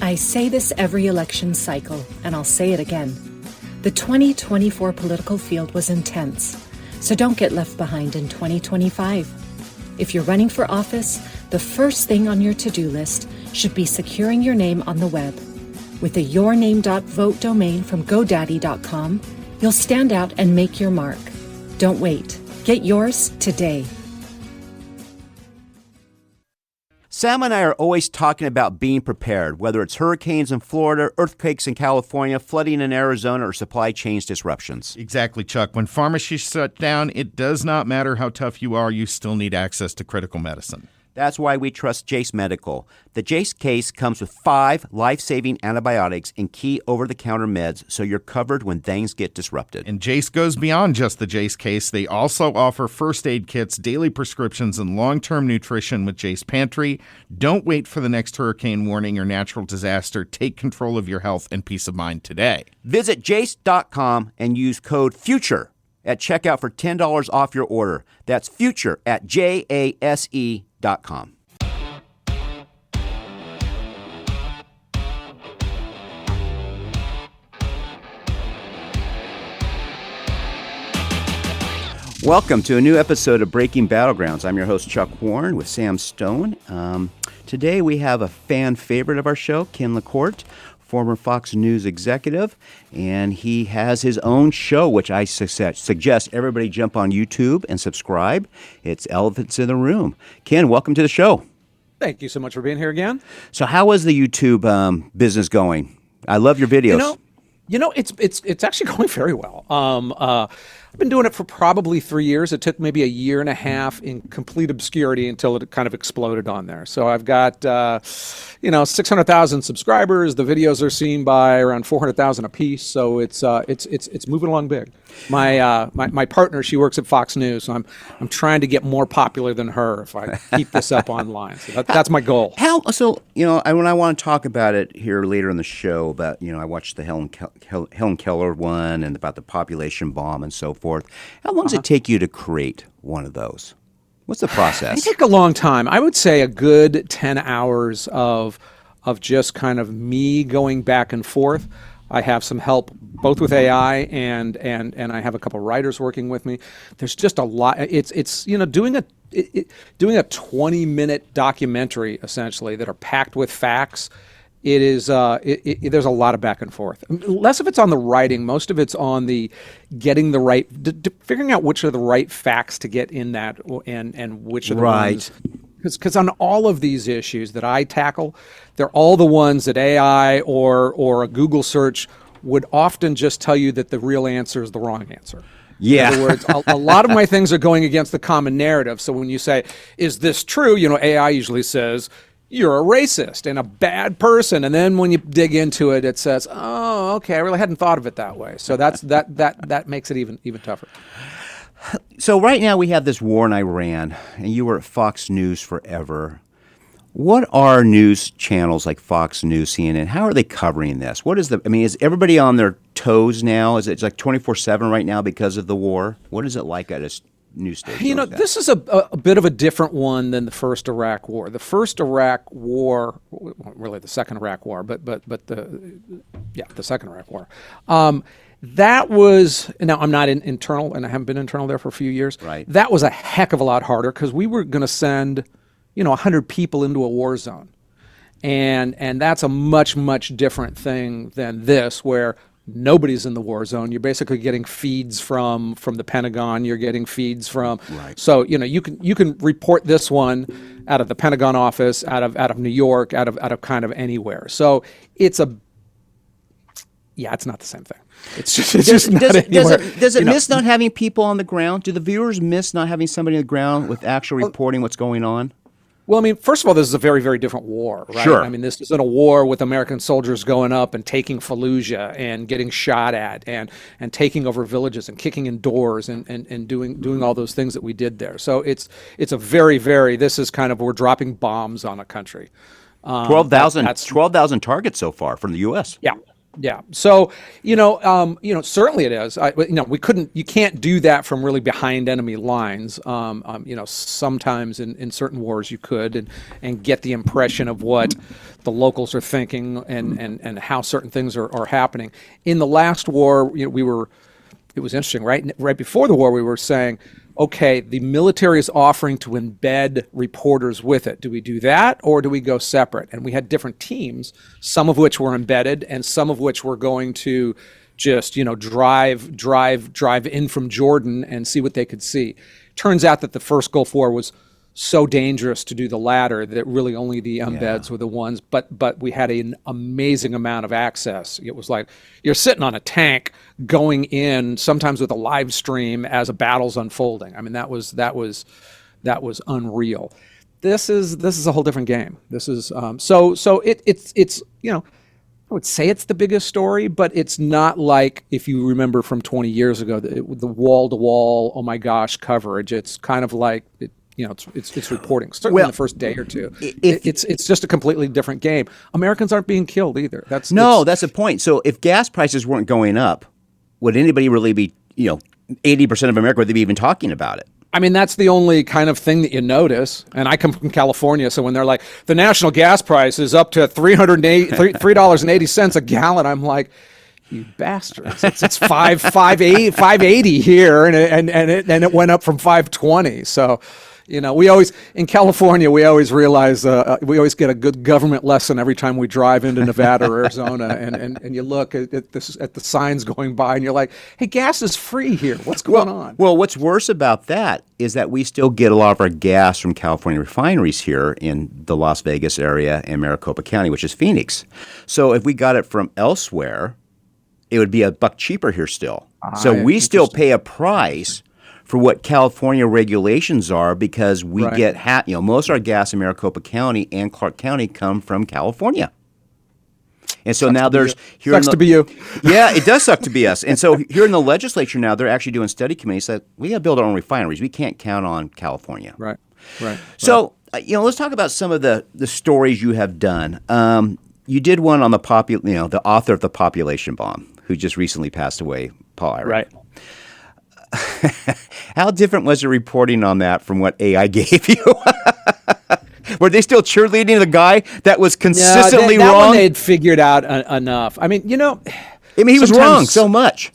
I say this every election cycle, and I'll say it again. The 2024 political field was intense, so don't get left behind in 2025. If you're running for office, the first thing on your to-do list should be securing your name on the web. With a yourname.vote domain from GoDaddy.com, you'll stand out and make your mark. Don't wait. Get yours today. Sam and I are always talking about being prepared, whether it's hurricanes in Florida, earthquakes in California, flooding in Arizona, or supply chain disruptions. Exactly, Chuck. When pharmacies shut down, it does not matter how tough you are, you still need access to critical medicine. That's why we trust Jace Medical. The Jace case comes with 5 life-saving antibiotics and key over-the-counter meds, so you're covered when things get disrupted. And Jace goes beyond just the Jace case. They also offer first aid kits, daily prescriptions, and long-term nutrition with Jace Pantry. Don't wait for the next hurricane warning or natural disaster. Take control of your health and peace of mind today. Visit jace.com and use code FUTURE at checkout for $10 off your order. That's FUTURE at JASE.com. Welcome to a new episode of Breaking Battlegrounds. I'm your host, Chuck Warren, with Sam Stone. Today we have a fan favorite of our show, Ken LaCourte, former Fox News executive, and he has his own show, which I suggest everybody jump on YouTube and subscribe. It's Elephants in the Room. Ken, welcome to the show. Thank you so much for being here again. So how is the YouTube business going? I love your videos. It's actually going very well. I've been doing it for probably 3 years. It took maybe a year and a half in complete obscurity until it kind of exploded on there. So I've got 600,000 subscribers. The videos are seen by around 400,000 a piece. So it's moving along big. My partner, she works at Fox News, so I'm trying to get more popular than her if I keep this up online. So that's my goal. When I want to talk about it here later in the show, about I watched the Helen Keller one and about the population bomb and so forth. How long does it take you to create one of those? What's the process? It take a long time. I would say a good 10 hours of just kind of me going back and forth. I have some help both with AI and I have a couple writers working with me. There's just a lot. It's doing a 20-minute documentary essentially that are packed with facts. It is there's a lot of back and forth. Less of it's on the writing, most of it's on the getting the right, figuring out which are the right facts to get in that and which are the ones. Because on all of these issues that I tackle, they're all the ones that AI or a Google search would often just tell you that the real answer is the wrong answer. Yeah. In other words, a lot of my things are going against the common narrative. So when you say, is this true? AI usually says, you're a racist and a bad person. And then when you dig into it, it says, oh, okay, I really hadn't thought of it that way. So that makes it even tougher. So right now we have this war in Iran, and you were at Fox News forever. What are news channels like Fox News, CNN? How are they covering this? Is everybody on their toes now? Is it like 24/7 right now because of the war? What is it like at a news station? This is a bit of a different one than the first Iraq War. The first Iraq War, really the second Iraq War, but the second Iraq War. That was, now I'm not internal, and I haven't been internal there for a few years. Right. That was a heck of a lot harder because we were going to send, 100 people into a war zone. And that's a much, much different thing than this, where nobody's in the war zone. You're basically getting feeds from the Pentagon. You're getting feeds from, right. So, you can report this one out of the Pentagon office, out of New York, out of kind of anywhere. So it's it's not the same thing. It's just not anywhere. Does it miss not having people on the ground? Do the viewers miss not having somebody on the ground with actual reporting what's going on? Well, first of all, this is a very, very different war, right? Sure. This isn't a war with American soldiers going up and taking Fallujah and getting shot at and taking over villages and kicking in doors and doing all those things that we did there. So it's a very, very, this is kind of, we're dropping bombs on a country. 12,000 targets so far from the U.S. Yeah. Yeah. So, certainly it is. You can't do that from really behind enemy lines. Sometimes in certain wars you could and get the impression of what the locals are thinking and how certain things are happening. In the last war, it was interesting, right? Right before the war, we were saying, okay, the military is offering to embed reporters with it. Do we do that or do we go separate? And we had different teams, some of which were embedded and some of which were going to just, drive in from Jordan and see what they could see. Turns out that the first Gulf War was so dangerous to do the latter that really only the embeds were the ones, but we had an amazing amount of access. It was like you're sitting on a tank going in, sometimes with a live stream as a battle's unfolding. I mean, that was unreal. This is a whole different game. This is it's I would say it's the biggest story, but it's not like, if you remember from 20 years ago, the wall-to-wall, oh my gosh, coverage. It's kind of like it's reporting. Certainly in the first day or two, it's just a completely different game. Americans aren't being killed either. That's the point. So if gas prices weren't going up, would anybody really be 80% of America, would they be even talking about it? I mean, that's the only kind of thing that you notice. And I come from California, so when they're like, the national gas price is up to $3.80 a gallon, I'm like, you bastards! It's 580 here, and it went up from 520. So, we always in California we always realize we always get a good government lesson every time we drive into Nevada or Arizona, and you look at the signs going by, and you're like, hey, gas is free here. What's going on? Well, what's worse about that is that we still get a lot of our gas from California refineries here in the Las Vegas area and Maricopa County, which is Phoenix. So if we got it from elsewhere, it would be $1 cheaper here still. So we still pay a price for what California regulations are, because we get most of our gas in Maricopa County and Clark County come from California. And so now there's sucks to be you. Yeah, it does suck to be us. And so here in the legislature now, they're actually doing study committees that we got to build our own refineries. We can't count on California. Right. So let's talk about some of the stories you have done. You did one on the author of The Population Bomb, who just recently passed away, Paul Ehrlich. Right. How different was the reporting on that from what AI gave you? Were they still cheerleading the guy that was consistently that wrong? One they'd figured out enough. I mean, he was wrong so much.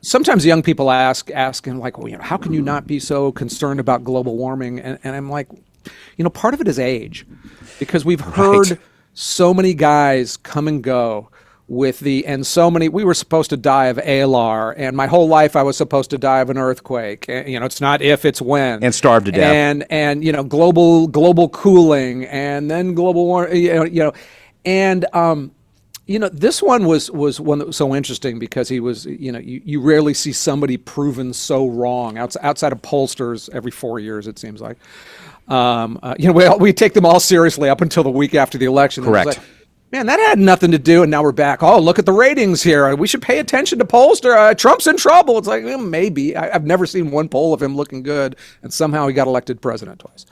Sometimes young people ask him, like, well, how can you not be so concerned about global warming? And I'm like, part of it is age, because we've heard so many guys come and go we were supposed to die of ALAR, and my whole life I was supposed to die of an earthquake. It's not if, it's when. And starve to death. And global cooling, and then global warming, this one was one that was so interesting because he was, you rarely see somebody proven so wrong outside of pollsters every 4 years, it seems like. We take them all seriously up until the week after the election. Correct. Man, that had nothing to do, and now we're back. Oh, look at the ratings here. We should pay attention to pollster. Trump's in trouble. It's like, maybe. I've never seen one poll of him looking good, and somehow he got elected president twice.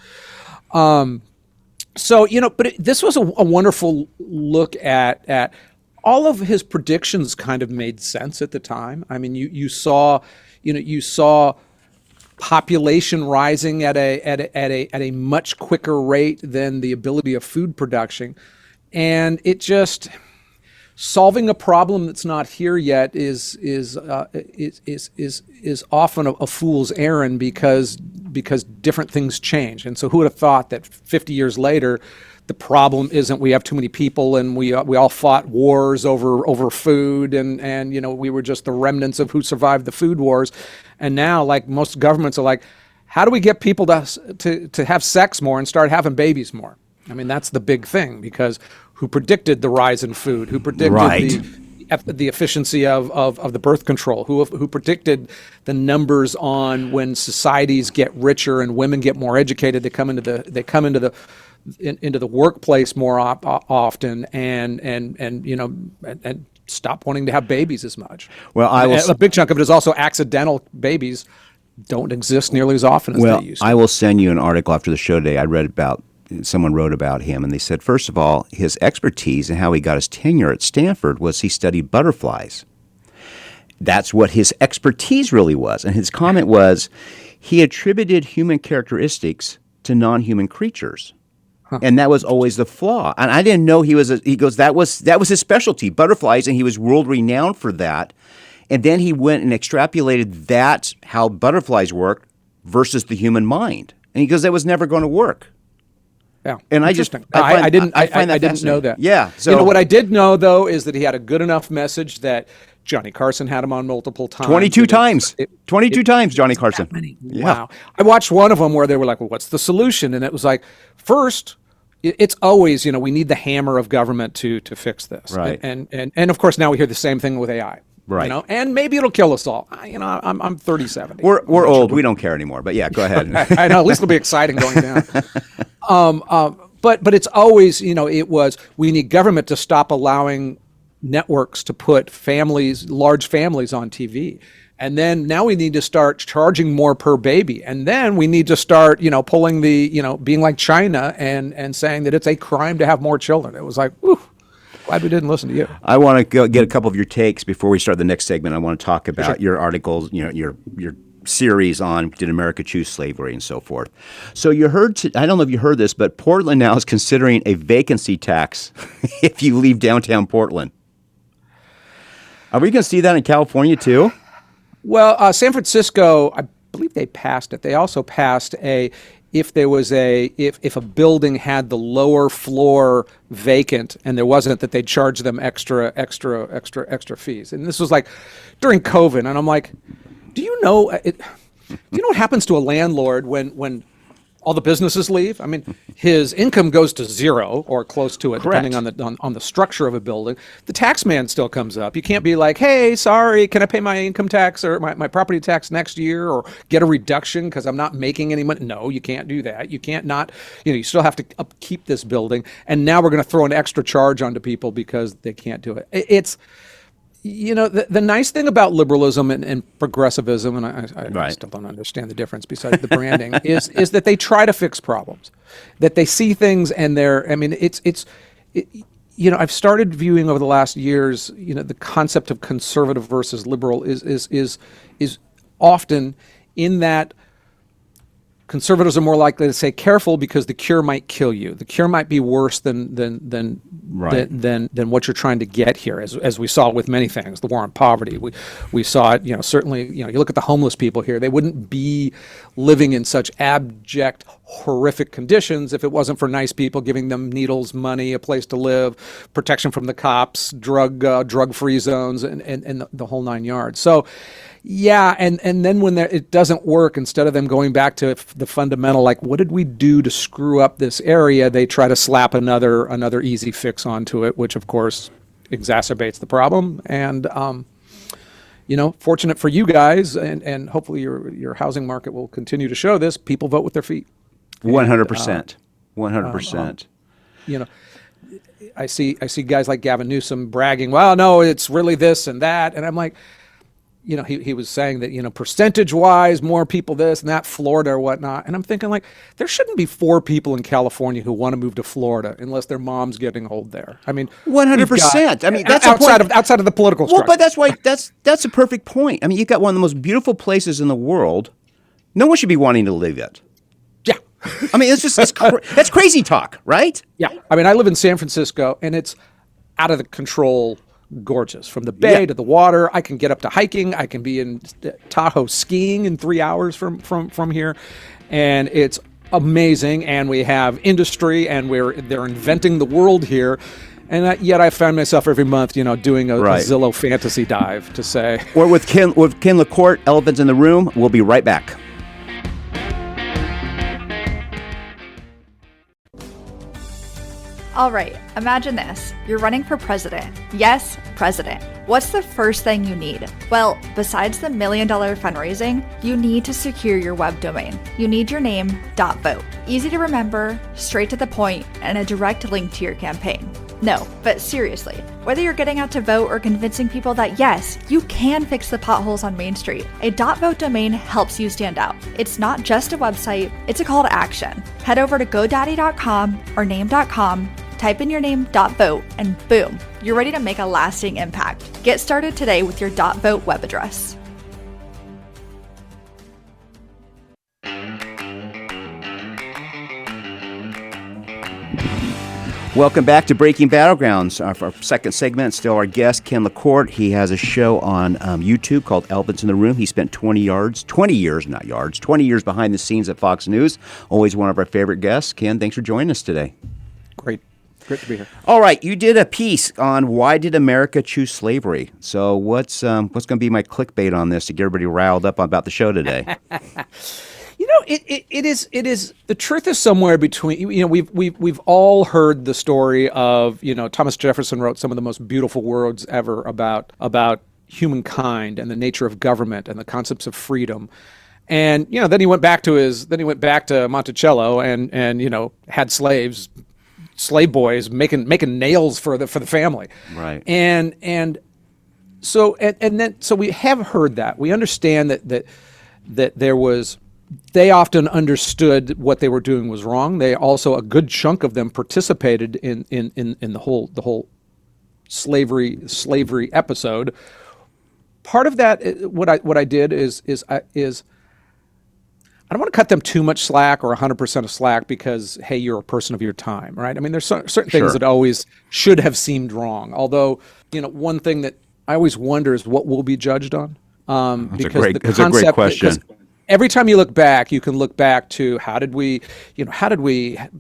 This was a wonderful look at all of his predictions. Kind of made sense at the time. I mean, you saw population rising at a much quicker rate than the ability of food production. And it just solving a problem that's not here yet is often a fool's errand because different things change. And so who would have thought that 50 years later, the problem isn't we have too many people and we all fought wars over food and we were just the remnants of who survived the food wars. And now, like most governments are like, how do we get people to have sex more and start having babies more? I mean, that's the big thing, because who predicted the rise in food? Who predicted the efficiency of the birth control? Who predicted the numbers on when societies get richer and women get more educated? They come into the workplace more often and stop wanting to have babies as much. Well, a big chunk of it is also accidental babies don't exist nearly as often as they used to. I will send you an article after the show today. I read about someone wrote about him, and they said, first of all, his expertise and how he got his tenure at Stanford was he studied butterflies. That's what his expertise really was. And his comment was he attributed human characteristics to non-human creatures. And that was always the flaw. And I didn't know he goes, that was his specialty, butterflies, and he was world renowned for that. And then he went and extrapolated that, how butterflies work, versus the human mind. And he goes, that was never going to work. Yeah, and I didn't know that. Yeah, so what I did know though is that he had a good enough message that Johnny Carson had him on multiple times. 22 times. 22 times, Johnny Carson. That many. Yeah. Wow. I watched one of them where they were like, well, what's the solution? And it was like, first, it's always, we need the hammer of government to fix this. Right. And of course, now we hear the same thing with AI. Right. And maybe it'll kill us all. I'm 37. We're old. We don't care anymore. But yeah, go ahead. I know. At least it'll be exciting going down. But it's always, it was, we need government to stop allowing networks to put large families on TV. And then now we need to start charging more per baby. And then we need to start, pulling being like China and saying that it's a crime to have more children. It was like, whew, glad we didn't listen to you. I want to go get a couple of your takes before we start the next segment. I want to talk about your articles, your series on did America choose slavery and so forth. So you heard, I don't know if you heard this, but Portland now is considering a vacancy tax if you leave downtown Portland. Are we going to see that in California too? Well, San Francisco, I believe they passed it. They also passed if a building had the lower floor vacant and there wasn't, that they'd charge them extra fees. And this was like during COVID, and I'm like, do you know what happens to a landlord when all the businesses leave? I mean, his income goes to zero or close to it, Correct. depending on the structure of a building. The tax man still comes up. You can't be like, hey, sorry, can I pay my income tax or my property tax next year or get a reduction because I'm not making any money? No, you can't do that. You can't not, you still have to upkeep this building. And now we're going to throw an extra charge onto people because they can't do it. It's, the nice thing about liberalism and progressivism, and I still don't understand the difference besides the branding, is that they try to fix problems, that they see things and I've started viewing over the last years, the concept of conservative versus liberal is often in that conservatives are more likely to say careful because the cure might kill you. The cure might be worse than what you're trying to get here, as we saw with many things. The war on poverty, we saw it. Certainly, you look at the homeless people here. They wouldn't be living in such abject, horrific conditions if it wasn't for nice people giving them needles, money, a place to live, protection from the cops, drug-free zones, and the whole nine yards. So. Yeah, and then when it doesn't work, instead of them going back to the fundamental, like what did we do to screw up this area, they try to slap another easy fix onto it, which of course exacerbates the problem. And fortunate for you guys, and hopefully your housing market will continue to show this. People vote with their feet. 100%. 100%. I see guys like Gavin Newsom bragging, well, no, it's really this and that, and I'm like. He was saying that, percentage-wise, more people this and that, Florida or whatnot. And I'm thinking, like, there shouldn't be 4 people in California who want to move to Florida unless their mom's getting old there. I mean, 100%. I mean, that's outside of the political structure. Well, but that's why that's a perfect point. I mean, you've got one of the most beautiful places in the world. No one should be wanting to live it. Yeah. I mean, that's crazy talk, right? Yeah. I mean, I live in San Francisco, and it's out of the control. Gorgeous from the bay to the water. I can get up to hiking. I can be in Tahoe skiing in 3 hours from here, and it's amazing. And we have industry, and they're inventing the world here. And yet I find myself every month, doing a Zillow fantasy dive to say. Or with Ken LaCourte, Elephants in the Room. We'll be right back. All right, imagine this. You're running for president. Yes, president. What's the first thing you need? Well, besides the $1 million fundraising, you need to secure your web domain. You need your name, .vote. Easy to remember, straight to the point, and a direct link to your campaign. No, but seriously, whether you're getting out to vote or convincing people that yes, you can fix the potholes on Main Street, a .vote domain helps you stand out. It's not just a website, it's a call to action. Head over to GoDaddy.com or Name.com, type in your name, .vote, and boom, you're ready to make a lasting impact. Get started today with your .vote web address. Welcome back to Breaking Battlegrounds. Our second segment, still our guest, Ken LaCourte. He has a show on YouTube called Elephants in the Room. He spent 20 years behind the scenes at Fox News. Always one of our favorite guests. Ken, thanks for joining us today. Great to be here. All right, you did a piece on why did America choose slavery. So what's going to be my clickbait on this to get everybody riled up about the show today? You know, it is the truth is somewhere between. You know, we've all heard the story of, you know, Thomas Jefferson wrote some of the most beautiful words ever about humankind and the nature of government and the concepts of freedom. And, you know, then he went back to Monticello and you know, had slave boys making nails for the family. Right. So we have heard that. We understand that there was. They often understood what they were doing was wrong. They also, a good chunk of them, participated in the whole slavery episode. Part of that, what I did is I don't want to cut them too much slack or 100% of slack because, hey, you're a person of your time, right? I mean, there's certain things that always should have seemed wrong. Although, you know, one thing that I always wonder is what we'll be judged on. That's a great question. Every time you look back, you can look back to how did we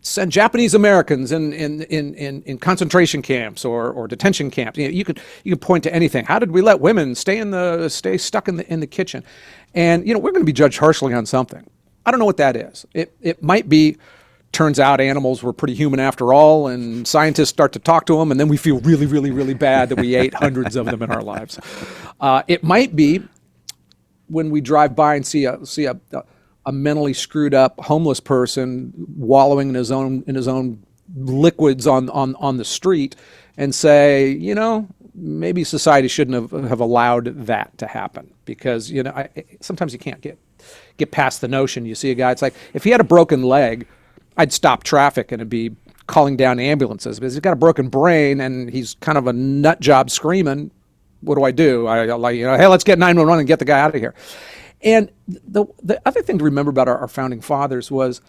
send Japanese Americans in concentration camps or detention camps? You know, you could point to anything. How did we let women stay stuck in the kitchen? And, you know, we're going to be judged harshly on something. I don't know what that is. It might be. Turns out animals were pretty human after all, and scientists start to talk to them, and then we feel really, really, really bad that we ate hundreds of them in our lives. It might be when we drive by and see a mentally screwed up homeless person wallowing in his own liquids on the street, and say, you know, maybe society shouldn't have allowed that to happen, because, you know, sometimes you can't get past the notion. You see a guy, it's like if he had a broken leg, I'd stop traffic and it'd be calling down ambulances. But he's got a broken brain and he's kind of a nut job screaming. What do? I like, you know, hey, let's get 911 and get the guy out of here. And the other thing to remember about our founding fathers was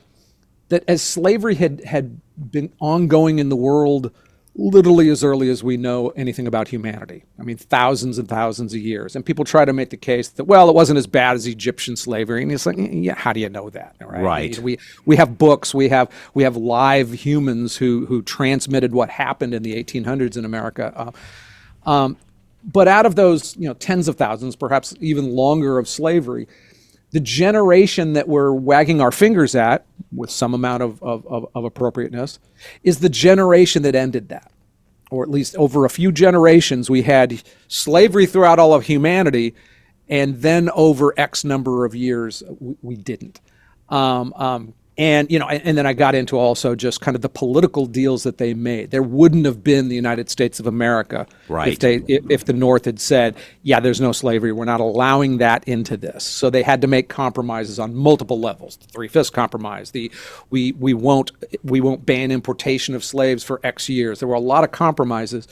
that as slavery had been ongoing in the world literally as early as we know anything about humanity. I mean, thousands and thousands of years. And people try to make the case that, well, it wasn't as bad as Egyptian slavery. And it's like, yeah, how do you know that? Right. I mean, we have books, we have live humans who transmitted what happened in the 1800s in America. But out of those, you know, tens of thousands, perhaps even longer of slavery, the generation that we're wagging our fingers at, with some amount of appropriateness, is the generation that ended that. Or at least over a few generations, we had slavery throughout all of humanity, and then over X number of years, we didn't. And, you know, and then I got into also just kind of the political deals that they made. There wouldn't have been the United States of America if the North had said, yeah, there's no slavery. We're not allowing that into this. So they had to make compromises on multiple levels. The Three-Fifths Compromise, we won't ban importation of slaves for X years. There were a lot of compromises.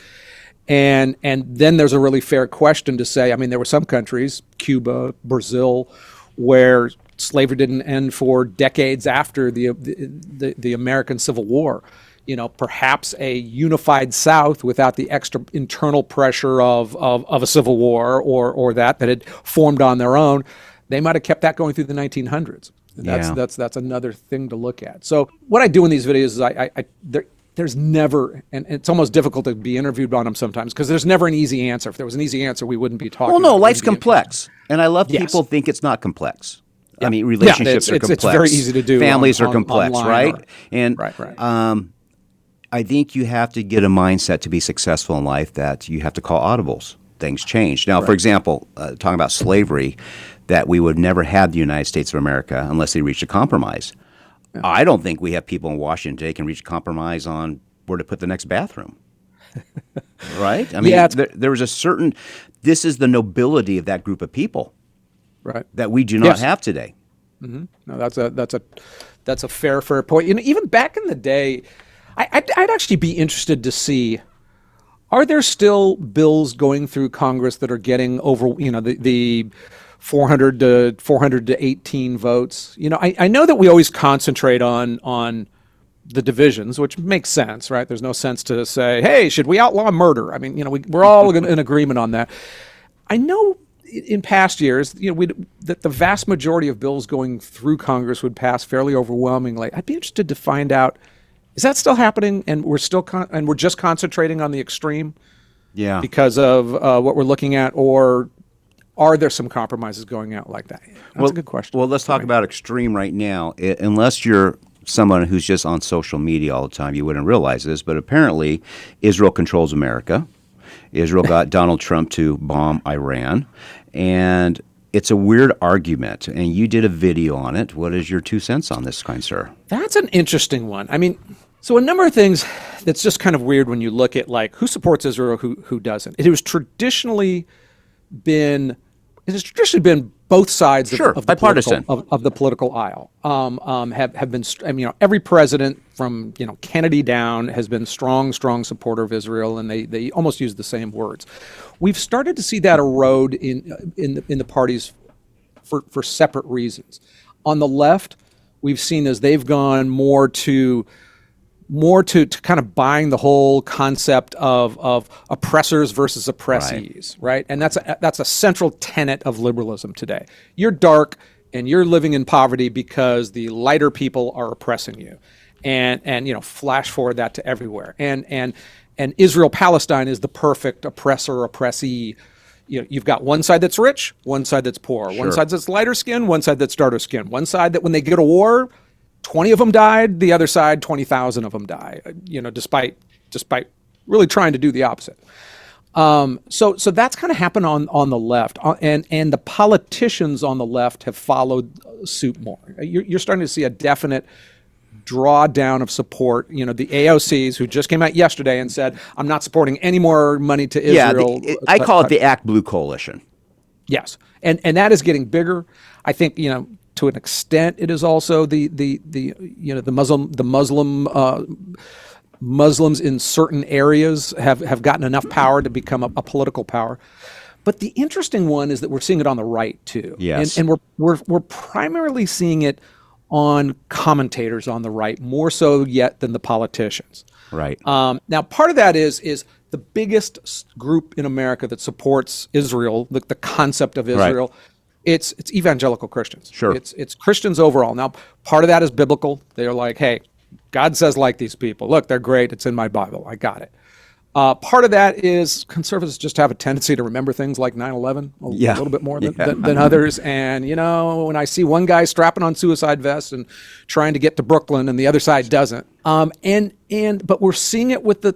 And then there's a really fair question to say, I mean, there were some countries, Cuba, Brazil, where slavery didn't end for decades after the American Civil War. You know, perhaps a unified South without the extra internal pressure of a civil war or that had formed on their own, they might have kept that going through the 1900s. That's another thing to look at. So what I do in these videos is there's never, and it's almost difficult to be interviewed on them sometimes because there's never an easy answer. If there was an easy answer, we wouldn't be talking. Well, no, life's complex, and I love people think it's not complex. Yeah. I mean, relationships are complex. It's very easy to do. Families are complex, right? Right. I think you have to get a mindset to be successful in life that you have to call audibles. Things change. Now, for example, talking about slavery, that we would never have the United States of America unless they reached a compromise. Yeah. I don't think we have people in Washington today can reach a compromise on where to put the next bathroom. Right? I mean, Yeah, there was a certain, this is the nobility of that group of people right. that we do not Yes. have today. No, that's a fair point. You know, even back in the day, I'd actually be interested to see, are there still bills going through Congress that are getting over, you know, the 400 to 18 votes? You know, I know that we always concentrate on the divisions, which makes sense, right? There's no sense to say, hey, should we outlaw murder? I mean, you know, we're all in agreement on that. I know in past years, you know, that the vast majority of bills going through Congress would pass fairly overwhelmingly. I'd be interested to find out, is that still happening? And we're still we're just concentrating on the extreme, Yeah. because of what we're looking at, or are there some compromises going out like that? That's a good question. Well, let's talk about extreme right now. Unless you're someone who's just on social media all the time, you wouldn't realize this, but apparently Israel controls America. Israel got Donald Trump to bomb Iran, and it's a weird argument, and you did a video on it. What is your 2 cents on this, kind sir? That's an interesting one. I mean, so a number of things that's just kind of weird when you look at, like, who supports Israel, who doesn't. It has traditionally been both sides Sure, of bipartisan. the political aisle. Have been, I mean, you know, every president from, you know, Kennedy down has been strong supporter of Israel, and they almost use the same words. We've started to see that erode in the parties for separate reasons. On the left, we've seen as they've gone more to kind of buying the whole concept of oppressors versus oppressees, right? And that's a central tenet of liberalism today. You're dark and you're living in poverty because the lighter people are oppressing you, and you know, flash forward that to everywhere. And Israel Palestine is the perfect oppressor oppressee. You know, you've got one side that's rich, one side that's poor, one side that's lighter skin, one side that's darker skin, one side that when they go to war, 20 of them died, the other side, 20,000 of them die, you know, despite really trying to do the opposite. So that's kind of happened on the left, and the politicians on the left have followed suit more. You're starting to see a definite drawdown of support. You know, the AOCs, who just came out yesterday and said, I'm not supporting any more money to Israel. Yeah, I call it the Act Blue Coalition. Yes, and that is getting bigger. I think, you know, to an extent, it is also the you know, Muslims in certain areas have gotten enough power to become a political power. But the interesting one is that we're seeing it on the right too. Yes, and we're primarily seeing it on commentators on the right, more so yet than the politicians. Right. Now, part of that is the biggest group in America that supports Israel, the concept of Israel. Right. It's evangelical Christians. Sure. It's Christians overall. Now, part of that is biblical. They're like, hey, God says like these people. Look, they're great. It's in my Bible. I got it. Part of that is conservatives just have a tendency to remember things like 9/11 a little bit more than others. And, you know, when I see one guy strapping on suicide vests and trying to get to Brooklyn and the other side doesn't. But we're seeing it with the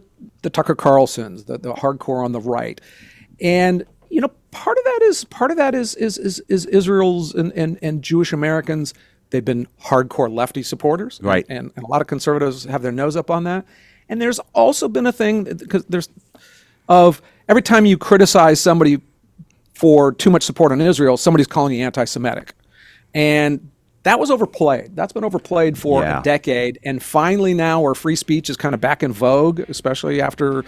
Tucker Carlsons, the hardcore on the right. And, you know, part of that is Israel's and Jewish Americans. They've been hardcore lefty supporters, right? And a lot of conservatives have their nose up on that. And there's also been a thing, because every time you criticize somebody for too much support on Israel, somebody's calling you anti-Semitic, and that was overplayed. That's been overplayed for a decade, and finally now, where free speech is kind of back in vogue, especially after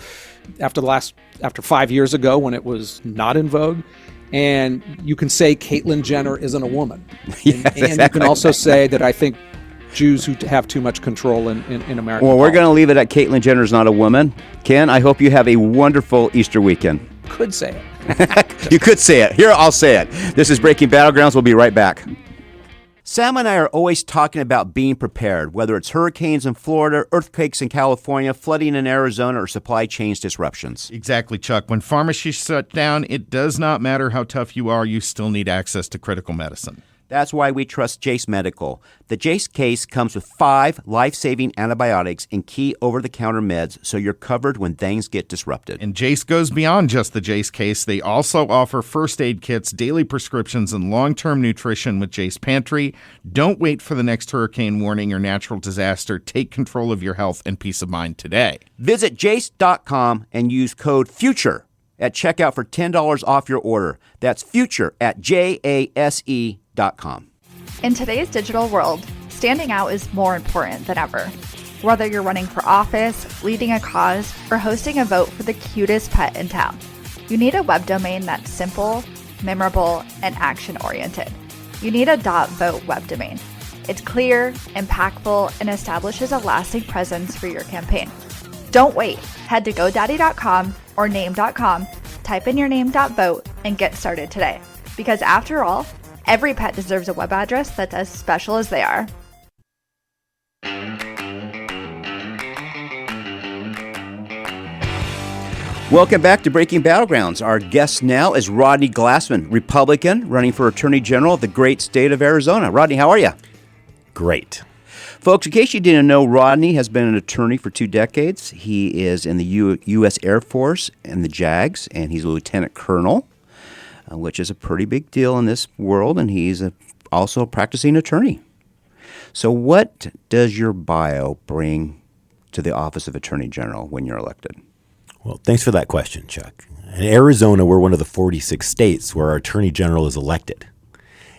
5 years ago when it was not in vogue. And you can say Caitlyn Jenner isn't a woman. Yes, and you can also say that I think Jews who have too much control in America. Well, we're going to leave it at Caitlyn Jenner's not a woman. Ken, I hope you have a wonderful Easter weekend. Could say it. You could say it. Here, I'll say it. This is Breaking Battlegrounds. We'll be right back. Sam and I are always talking about being prepared, whether it's hurricanes in Florida, earthquakes in California, flooding in Arizona, or supply chain disruptions. Exactly, Chuck. When pharmacies shut down, it does not matter how tough you are, you still need access to critical medicine. That's why we trust Jace Medical. The Jace case comes with 5 life-saving antibiotics and key over-the-counter meds, so you're covered when things get disrupted. And Jace goes beyond just the Jace case. They also offer first aid kits, daily prescriptions, and long-term nutrition with Jace Pantry. Don't wait for the next hurricane warning or natural disaster. Take control of your health and peace of mind today. Visit jace.com and use code FUTURE at checkout for $10 off your order. That's FUTURE at JASE.com. In today's digital world, standing out is more important than ever. Whether you're running for office, leading a cause, or hosting a vote for the cutest pet in town, you need a web domain that's simple, memorable, and action-oriented. You need a .vote web domain. It's clear, impactful, and establishes a lasting presence for your campaign. Don't wait. Head to GoDaddy.com or name.com, type in your name.vote, and get started today. Because after all, every pet deserves a web address that's as special as they are. Welcome back to Breaking Battlegrounds. Our guest now is Rodney Glassman, Republican, running for Attorney General of the great state of Arizona. Rodney, how are you? Great. Folks, in case you didn't know, Rodney has been an attorney for 2 decades. He is in the U.S. Air Force and the JAGs, and he's a lieutenant colonel, which is a pretty big deal in this world, and he's also a practicing attorney. So what does your bio bring to the office of Attorney General when you're elected? Well, thanks for that question, Chuck. In Arizona, we're one of the 46 states where our Attorney General is elected.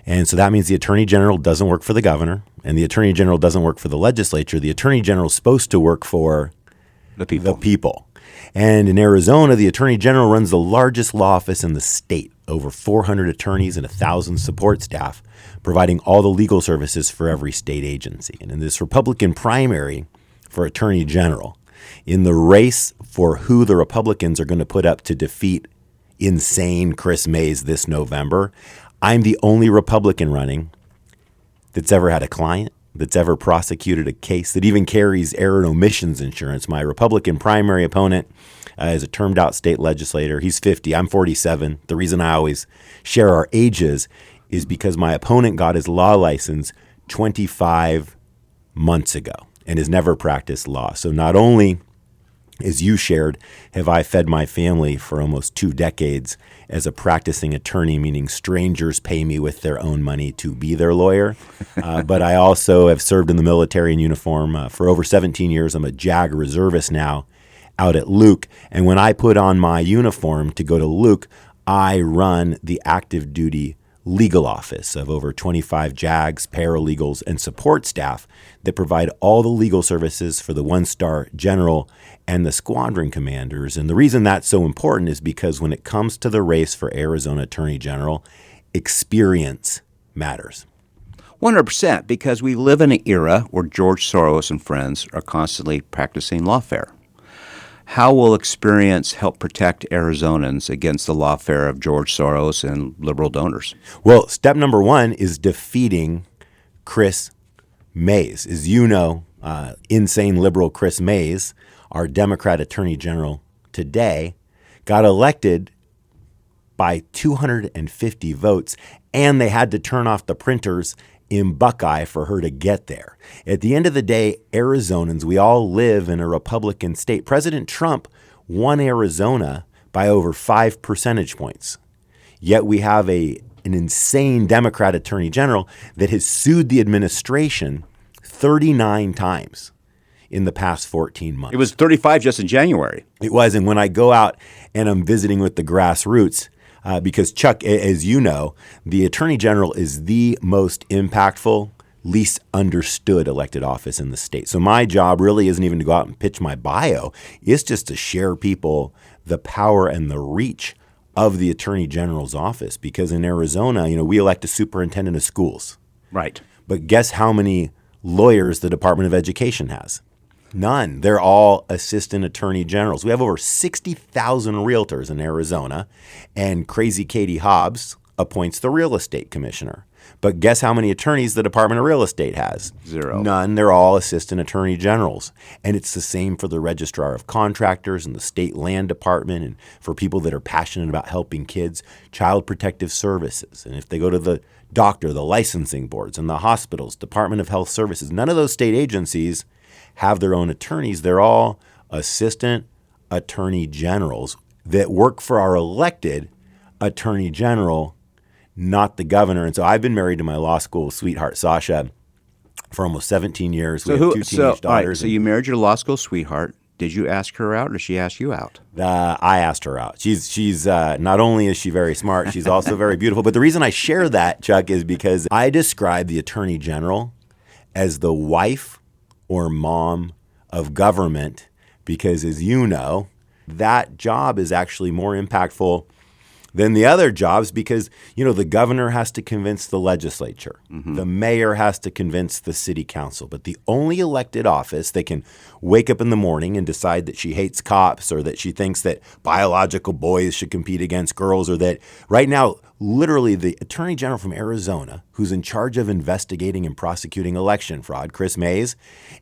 And so that means the Attorney General doesn't work for the governor, and the Attorney General doesn't work for the legislature. The Attorney General is supposed to work for The people. And in Arizona, the Attorney General runs the largest law office in the state, over 400 attorneys and 1,000 support staff, providing all the legal services for every state agency. And in this Republican primary for Attorney General, in the race for who the Republicans are going to put up to defeat insane Chris Mays this November, I'm the only Republican running that's ever had a client, that's ever prosecuted a case, that even carries error and omissions insurance. My Republican primary opponent is a termed-out state legislator. He's 50. I'm 47. The reason I always share our ages is because my opponent got his law license 25 months ago and has never practiced law. So not only, as you shared, have I fed my family for almost 2 decades as a practicing attorney, meaning strangers pay me with their own money to be their lawyer, but I also have served in the military in uniform for over 17 years. I'm a JAG reservist now out at Luke, and when I put on my uniform to go to Luke, I run the active duty legal office of over 25 JAGs, paralegals, and support staff that provide all the legal services for the one-star general and the squadron commanders. And the reason that's so important is because when it comes to the race for Arizona Attorney General, experience matters. 100%, because we live in an era where George Soros and friends are constantly practicing lawfare. How will experience help protect Arizonans against the lawfare of George Soros and liberal donors? Well, step number 1 is defeating Chris Mays. As you know, insane liberal Chris Mays, our Democrat Attorney General today, got elected by 250 votes, and they had to turn off the printers in Buckeye for her to get there. At the end of the day, Arizonans, we all live in a Republican state. President Trump won Arizona by over 5 percentage points. Yet we have an insane Democrat Attorney General that has sued the administration 39 times in the past 14 months. It was 35 just in January. It was, and when I go out and I'm visiting with the grassroots, because Chuck, as you know, the Attorney General is the most impactful, least understood elected office in the state. So my job really isn't even to go out and pitch my bio. It's just to share people the power and the reach of the Attorney General's office. Because in Arizona, we elect a superintendent of schools. Right. But guess how many lawyers the Department of Education has? None. They're all assistant attorney generals. We have over 60,000 realtors in Arizona, and Crazy Katie Hobbs appoints the real estate commissioner. But guess how many attorneys the Department of Real Estate has? 0. None. They're all assistant attorney generals. And it's the same for the registrar of contractors and the state land department, and for people that are passionate about helping kids, child protective services. And if they go to the doctor, the licensing boards, and the hospitals, Department of Health Services, none of those state agencies have their own attorneys. They're all assistant attorney generals that work for our elected attorney general, not the governor. And so I've been married to my law school sweetheart, Sasha, for almost 17 years. We have 2 teenage daughters. So you married your law school sweetheart. Did you ask her out, or did she ask you out? I asked her out. She's not only is she very smart, she's also very beautiful. But the reason I share that, Chuck, is because I describe the attorney general as the wife or mom of government, because, as you know, that job is actually more impactful than the other jobs, because, the governor has to convince the legislature. Mm-hmm. The mayor has to convince the city council. But the only elected office that can wake up in the morning and decide that she hates cops, or that she thinks that biological boys should compete against girls, or that right now, literally the attorney general from Arizona, who's in charge of investigating and prosecuting election fraud, Chris Mays,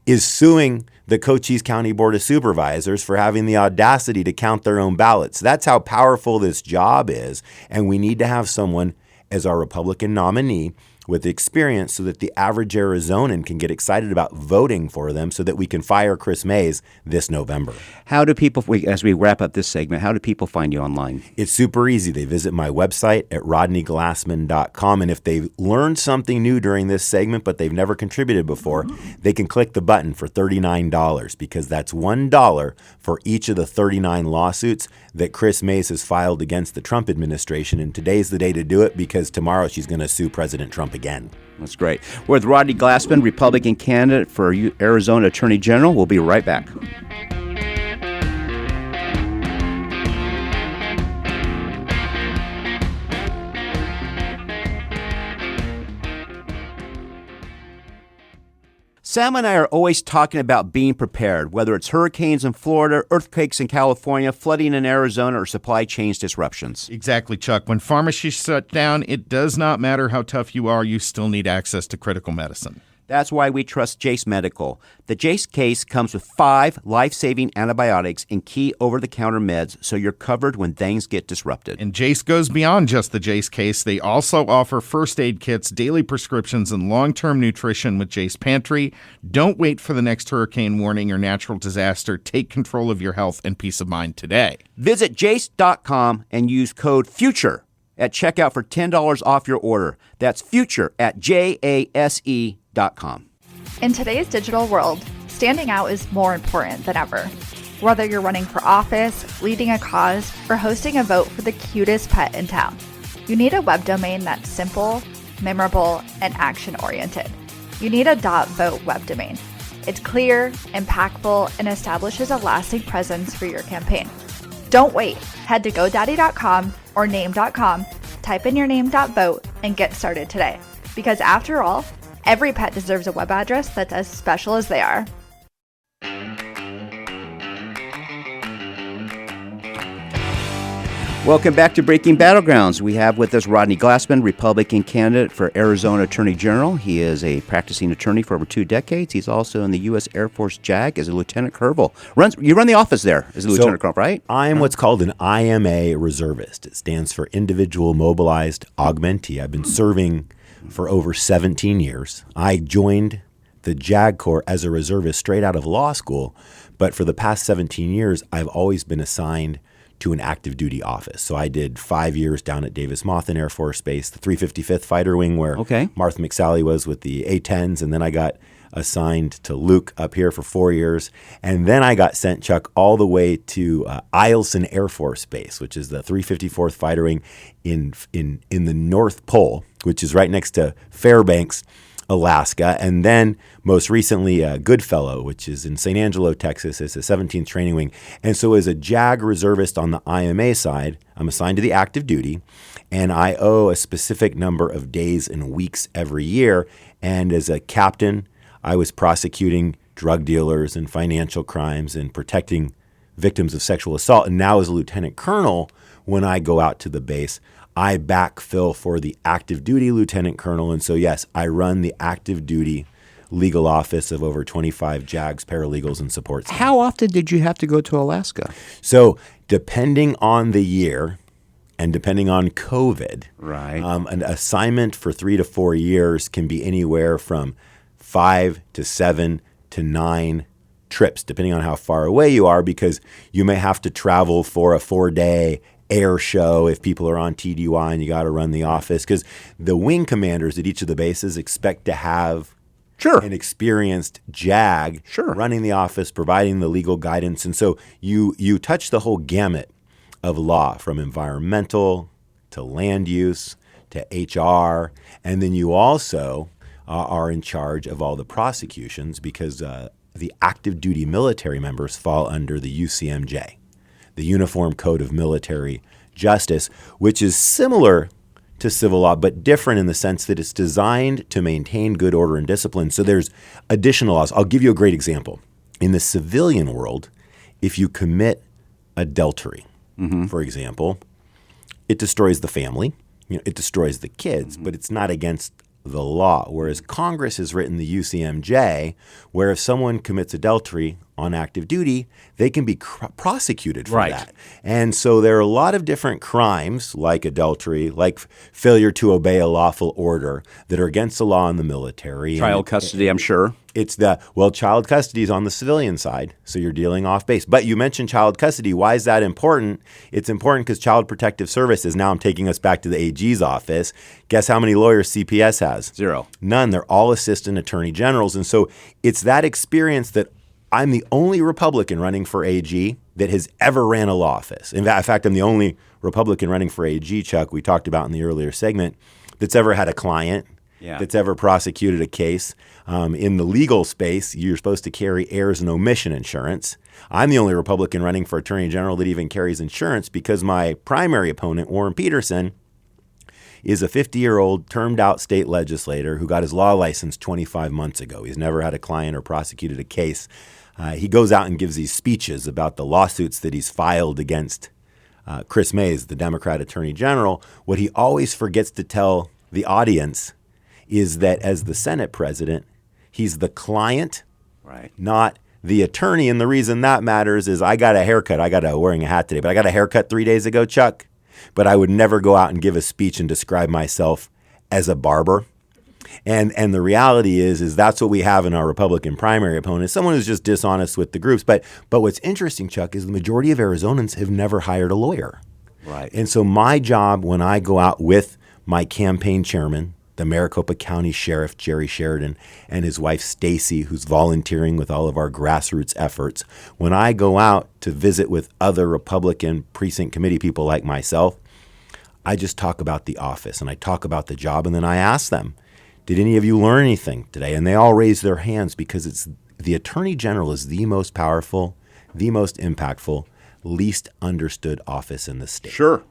is suing the Cochise County Board of Supervisors for having the audacity to count their own ballots. That's how powerful this job is, and we need to have someone as our Republican nominee with experience so that the average Arizonan can get excited about voting for them, so that we can fire Chris Mays this November. How do people, as we wrap up this segment, how do people find you online? It's super easy. They visit my website at rodneyglassman.com, and if they've learned something new during this segment but they've never contributed before, they can click the button for $39, because that's $1 for each of the 39 lawsuits that Chris Mays has filed against the Trump administration. And today's the day to do it, because tomorrow she's going to sue President Trump again. That's great. We're with Rodney Glassman, Republican candidate for Arizona Attorney General. We'll be right back. Sam and I are always talking about being prepared, whether it's hurricanes in Florida, earthquakes in California, flooding in Arizona, or supply chain disruptions. Exactly, Chuck. When pharmacies shut down, it does not matter how tough you are, you still need access to critical medicine. That's why we trust Jace Medical. The Jace case comes with 5 life-saving antibiotics and key over-the-counter meds, so you're covered when things get disrupted. And Jace goes beyond just the Jace case. They also offer first aid kits, daily prescriptions, and long-term nutrition with Jace Pantry. Don't wait for the next hurricane warning or natural disaster. Take control of your health and peace of mind today. Visit jace.com and use code FUTURE at checkout for $10 off your order. That's FUTURE at JASE.com. In today's digital world, standing out is more important than ever. Whether you're running for office, leading a cause, or hosting a vote for the cutest pet in town, you need a web domain that's simple, memorable, and action-oriented. You need a .vote web domain. It's clear, impactful, and establishes a lasting presence for your campaign. Don't wait. Head to GoDaddy.com or name.com, type in your name.vote, and get started today. Because after all, every pet deserves a web address that's as special as they are. Welcome back to Breaking Battlegrounds. We have with us Rodney Glassman, Republican candidate for Arizona Attorney General. He is a practicing attorney for over 2 decades. He's also in the U.S. Air Force JAG as a lieutenant colonel. You run the office there as a lieutenant colonel, right? I am what's called an IMA reservist. It stands for Individual Mobilized Augmentee. I've been serving for over 17 years. I joined the JAG Corps as a reservist straight out of law school, but for the past 17 years, I've always been assigned to an active duty office. So I did 5 years down at Davis-Monthan Air Force Base, the 355th Fighter Wing, where Martha McSally was with the A-10s, and then I got assigned to Luke up here for 4 years. And then I got sent, Chuck, all the way to Eielson Air Force Base, which is the 354th Fighter Wing in the North Pole, which is right next to Fairbanks, Alaska. And then most recently, Goodfellow, which is in St. Angelo, Texas, as a 17th Training Wing. And so as a JAG reservist on the IMA side, I'm assigned to the active duty, and I owe a specific number of days and weeks every year. And as a captain, I was prosecuting drug dealers and financial crimes and protecting victims of sexual assault. And now as a lieutenant colonel, when I go out to the base, I backfill for the active duty lieutenant colonel. And so, yes, I run the active duty legal office of over 25 JAGs, paralegals, and support staff. How often did you have to go to Alaska? So depending on the year and depending on COVID, Right. An assignment for 3 to 4 years can be anywhere from 5 to 7 to 9 trips, depending on how far away you are, because you may have to travel for a 4-day air show if people are on TDY and you got to run the office, because the wing commanders at each of the bases expect to have an experienced JAG running the office, providing the legal guidance. And so you touch the whole gamut of law, from environmental to land use to HR. And then you also are in charge of all the prosecutions, because the active duty military members fall under the UCMJ, the Uniform Code of Military Justice, which is similar to civil law, but different in the sense that it's designed to maintain good order and discipline. So there's additional laws. I'll give you a great example. In the civilian world, if you commit adultery, for example, it destroys the family, it destroys the kids, but it's not against the law. Whereas Congress has written the UCMJ, where if someone commits adultery on active duty, they can be prosecuted for that. And so there are a lot of different crimes, like adultery, like failure to obey a lawful order, that are against the law in the military. Child custody, I'm sure. It's child custody is on the civilian side, so you're dealing off base. But you mentioned child custody. Why is that important? It's important because Child Protective Services, now I'm taking us back to the AG's office. Guess how many lawyers CPS has? 0. None. They're all assistant attorney generals. And so it's that experience that I'm the only Republican running for AG that has ever ran a law office. In fact, I'm the only Republican running for AG, Chuck, we talked about in the earlier segment, that's ever had a client, that's ever prosecuted a case. In the legal space, you're supposed to carry heirs and omission insurance. I'm the only Republican running for Attorney General that even carries insurance, because my primary opponent, Warren Peterson, is a 50-year-old termed-out state legislator who got his law license 25 months ago. He's never had a client or prosecuted a case. He goes out and gives these speeches about the lawsuits that he's filed against Chris Mays, the Democrat Attorney General. What he always forgets to tell the audience is that as the Senate president, he's the client, not the attorney. And the reason that matters is I got a haircut. Wearing a hat today, but I got a haircut 3 days ago, Chuck. But I would never go out and give a speech and describe myself as a barber. And the reality is that's what we have in our Republican primary opponent, someone who's just dishonest with the groups. But what's interesting, Chuck, is the majority of Arizonans have never hired a lawyer. And so my job when I go out with my campaign chairman, the Maricopa County Sheriff, Jerry Sheridan, and his wife, Stacy, who's volunteering with all of our grassroots efforts, when I go out to visit with other Republican precinct committee people like myself, I just talk about the office and I talk about the job, and then I ask them, did any of you learn anything today? And they all raise their hands, because the Attorney General is the most powerful, the most impactful, least understood office in the state. Sure.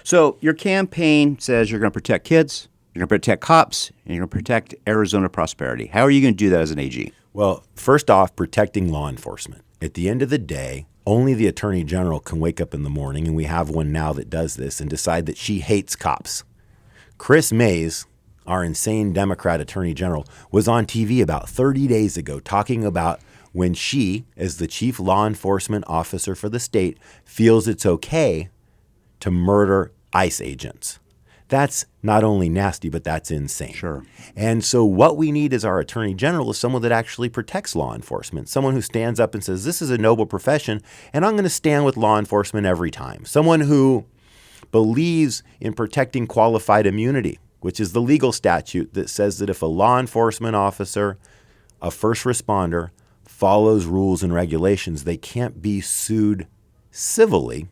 So your campaign says you're going to protect kids, you're going to protect cops, and you're going to protect Arizona prosperity. How are you going to do that as an AG? Well, first off, protecting law enforcement. At the end of the day, only the Attorney General can wake up in the morning, and we have one now that does this, and decide that she hates cops. Chris Mays, our insane Democrat Attorney General, was on TV about 30 days ago talking about when she, as the chief law enforcement officer for the state, feels it's okay to murder ICE agents. That's not only nasty, but that's insane. Sure. And so what we need as our Attorney General is someone that actually protects law enforcement, someone who stands up and says, this is a noble profession, and I'm going to stand with law enforcement every time. Someone who believes in protecting qualified immunity, which is the legal statute that says that if a law enforcement officer, a first responder, follows rules and regulations, they can't be sued civilly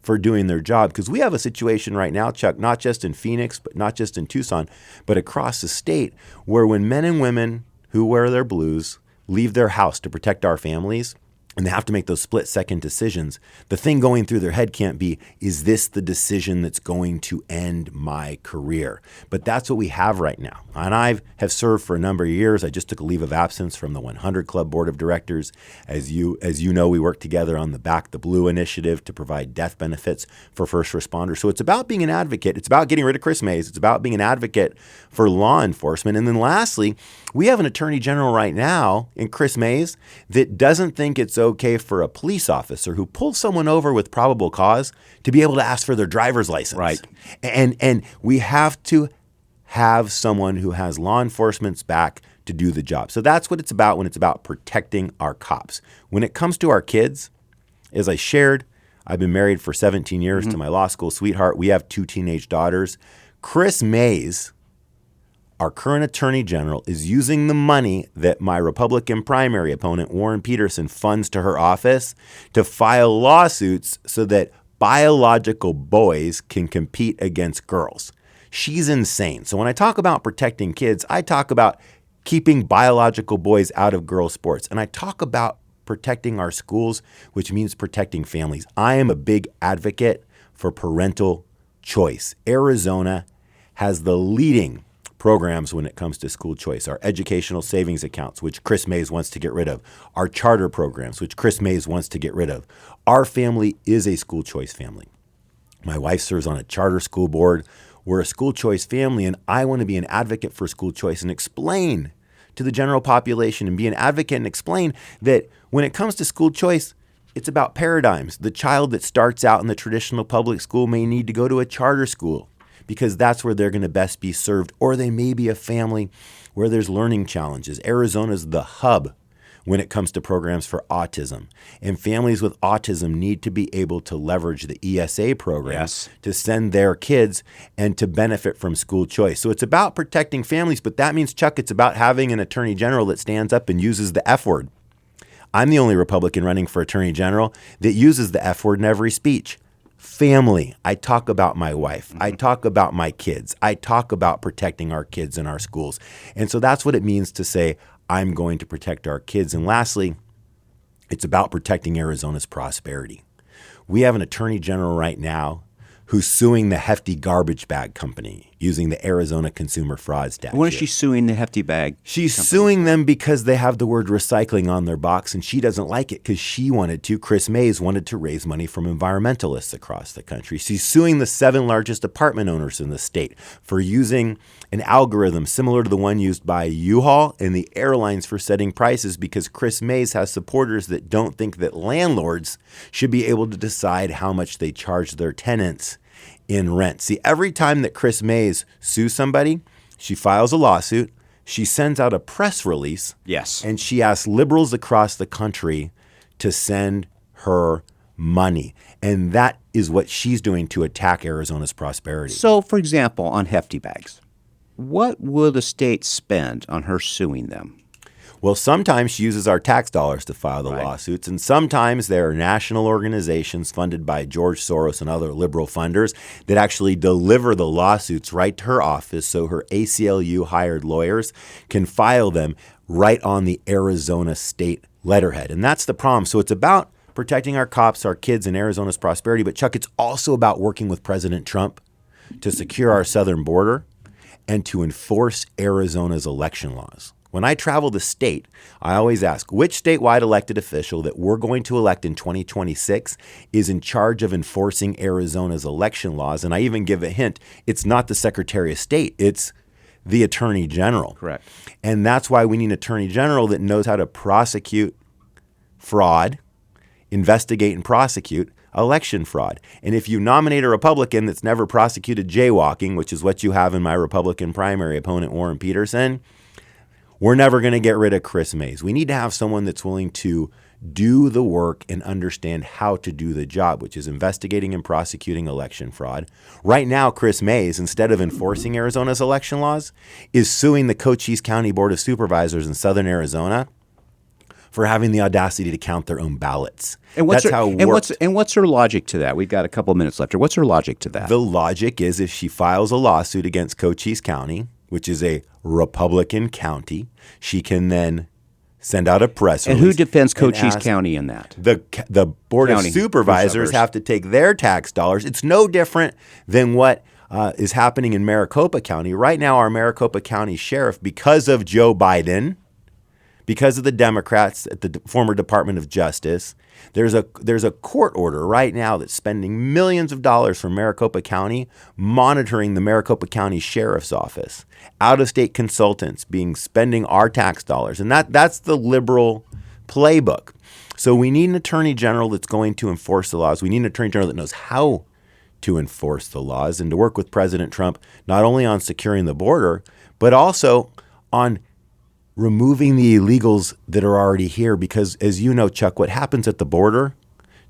for doing their job. Because we have a situation right now, Chuck, not just in Phoenix, but not just in Tucson, but across the state, where when men and women who wear their blues leave their house to protect our families, and they have to make those split-second decisions, the thing going through their head can't be, is this the decision that's going to end my career? But that's what we have right now. And I have served for a number of years. I just took a leave of absence from the 100 Club Board of Directors. As you know, we work together on the Back the Blue initiative to provide death benefits for first responders. So it's about being an advocate. It's about getting rid of Chris Mays. It's about being an advocate for law enforcement. And then lastly, we have an attorney general right now in Chris Mays that doesn't think it's okay for a police officer who pulls someone over with probable cause to be able to ask for their driver's license. Right. And we have to have someone who has law enforcement's back to do the job. So that's what it's about when it's about protecting our cops. When it comes to our kids, as I shared, I've been married for 17 years to my law school sweetheart. We have 2 teenage daughters. Chris Mays, our current attorney general, is using the money that my Republican primary opponent, Warren Peterson, funds to her office to file lawsuits so that biological boys can compete against girls. She's insane. So when I talk about protecting kids, I talk about keeping biological boys out of girls' sports. And I talk about protecting our schools, which means protecting families. I am a big advocate for parental choice. Arizona has the leading programs when it comes to school choice. Our educational savings accounts, which Chris Mays wants to get rid of. Our charter programs, which Chris Mays wants to get rid of. Our family is a school choice family. My wife serves on a charter school board. We're a school choice family, and I want to be an advocate for school choice and explain to the general population and be an advocate and explain that when it comes to school choice, it's about paradigms. The child that starts out in the traditional public school may need to go to a charter school because that's where they're going to best be served. Or they may be a family where there's learning challenges. Arizona's the hub when it comes to programs for autism. And families with autism need to be able to leverage the ESA program to send their kids and to benefit from school choice. So it's about protecting families, but that means, Chuck, it's about having an attorney general that stands up and uses the F word. I'm the only Republican running for attorney general that uses the F word in every speech. Family. I talk about my wife. I talk about my kids. I talk about protecting our kids in our schools. And so that's what it means to say, I'm going to protect our kids. And lastly, it's about protecting Arizona's prosperity. We have an attorney general right now who's suing the Hefty Garbage Bag Company using the Arizona Consumer Fraud Statute. When is she suing the Hefty Bag? She's suing them because they have the word recycling on their box, and she doesn't like it because she wanted to. Chris Mays wanted to raise money from environmentalists across the country. She's suing the 7 largest apartment owners in the state for using an algorithm similar to the one used by U-Haul and the airlines for setting prices because Chris Mays has supporters that don't think that landlords should be able to decide how much they charge their tenants in rent. See, every time that Chris Mays sues somebody, she files a lawsuit, she sends out a press release, and she asks liberals across the country to send her money. And that is what she's doing to attack Arizona's prosperity. So, for example, on Hefty Bags, what will the state spend on her suing them? Well, sometimes she uses our tax dollars to file the lawsuits, and sometimes there are national organizations funded by George Soros and other liberal funders that actually deliver the lawsuits right to her office so her ACLU-hired lawyers can file them right on the Arizona state letterhead. And that's the problem. So it's about protecting our cops, our kids, and Arizona's prosperity. But, Chuck, it's also about working with President Trump to secure our southern border and to enforce Arizona's election laws. When I travel the state, I always ask which statewide elected official that we're going to elect in 2026 is in charge of enforcing Arizona's election laws. And I even give a hint. It's not the Secretary of State. It's the Attorney General. Correct. And that's why we need an Attorney General that knows how to prosecute fraud, investigate and prosecute election fraud. And if you nominate a Republican that's never prosecuted jaywalking, which is what you have in my Republican primary opponent, Warren Peterson, we're never going to get rid of Chris Mays. We need to have someone that's willing to do the work and understand how to do the job, which is investigating and prosecuting election fraud. Right now, Chris Mays, instead of enforcing Arizona's election laws, is suing the Cochise County Board of Supervisors in southern Arizona for having the audacity to count their own ballots. And what's That's how it works. And what's her logic to that? We've got a couple of minutes left here. What's her logic to that? The logic is if she files a lawsuit against Cochise County, which is a Republican county, she can then send out a press And release. who defends and Cochise ask- County in that? The Board County of Supervisors Supervisors. have to take their tax dollars. It's no different than what is happening in Maricopa County. Right now, our Maricopa County Sheriff, because of Joe Biden, because of the Democrats at the former Department of Justice, there's a court order right now that's spending millions of dollars for Maricopa County, monitoring the Maricopa County Sheriff's Office, out-of-state consultants spending our tax dollars, and that's the liberal playbook. So we need an attorney general that's going to enforce the laws. We need an attorney general that knows how to enforce the laws and to work with President Trump not only on securing the border, but also on removing the illegals that are already here. Because as you know, Chuck, what happens at the border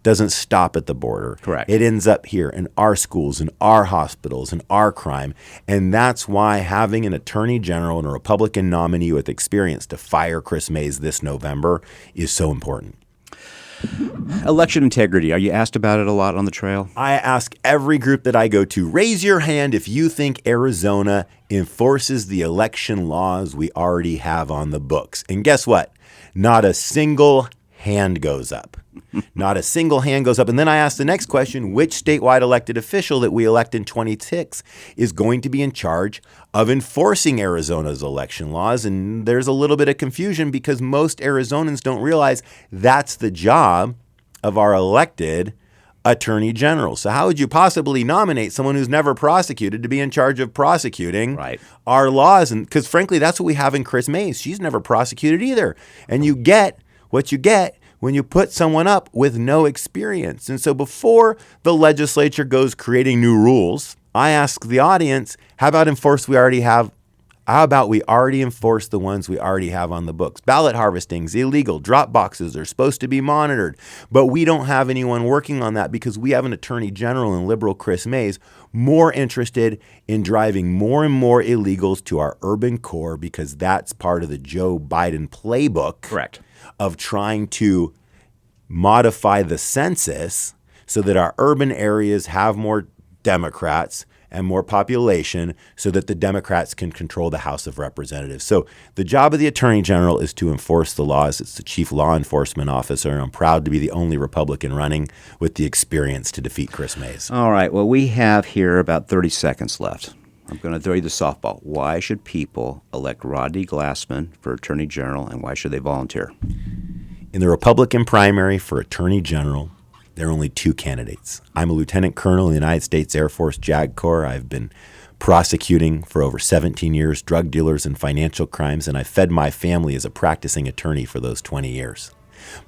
doesn't stop at the border. Correct. It ends up here in our schools, in our hospitals, in our crime. And that's why having an attorney general and a Republican nominee with experience to fire Chris Mays this November is so important. Election integrity. Are you asked about it a lot on the trail? I ask every group that I go to, raise your hand if you think Arizona enforces the election laws we already have on the books. And guess what? Not a single hand goes up. Not a single hand goes up. And then I ask the next question, which statewide elected official that we elect in 26 is going to be in charge of enforcing Arizona's election laws? And there's a little bit of confusion because most Arizonans don't realize that's the job of our elected attorney general. So how would you possibly nominate someone who's never prosecuted to be in charge of prosecuting our laws? And because frankly, that's what we have in Chris Mays. She's never prosecuted either. And you get what you get when you put someone up with no experience. And so before the legislature goes creating new rules, I ask the audience, how about we already enforce the ones we already have on the books? Ballot harvesting's illegal. Drop boxes are supposed to be monitored. But we don't have anyone working on that because we have an attorney general in liberal Chris Mays more interested in driving more and more illegals to our urban core because that's part of the Joe Biden playbook. Correct. Of trying to modify the census so that our urban areas have more Democrats and more population so that the Democrats can control the House of Representatives. So the job of the Attorney General is to enforce the laws. It's the chief law enforcement officer. And I'm proud to be the only Republican running with the experience to defeat Chris Mays. All right. Well, we have here about 30 seconds left. I'm going to throw you the softball. Why should people elect Rodney Glassman for Attorney General, and why should they volunteer? In the Republican primary for Attorney General, there are only two candidates. I'm a lieutenant colonel in the United States Air Force JAG Corps. I've been prosecuting for over 17 years drug dealers and financial crimes, and I fed my family as a practicing attorney for those 20 years.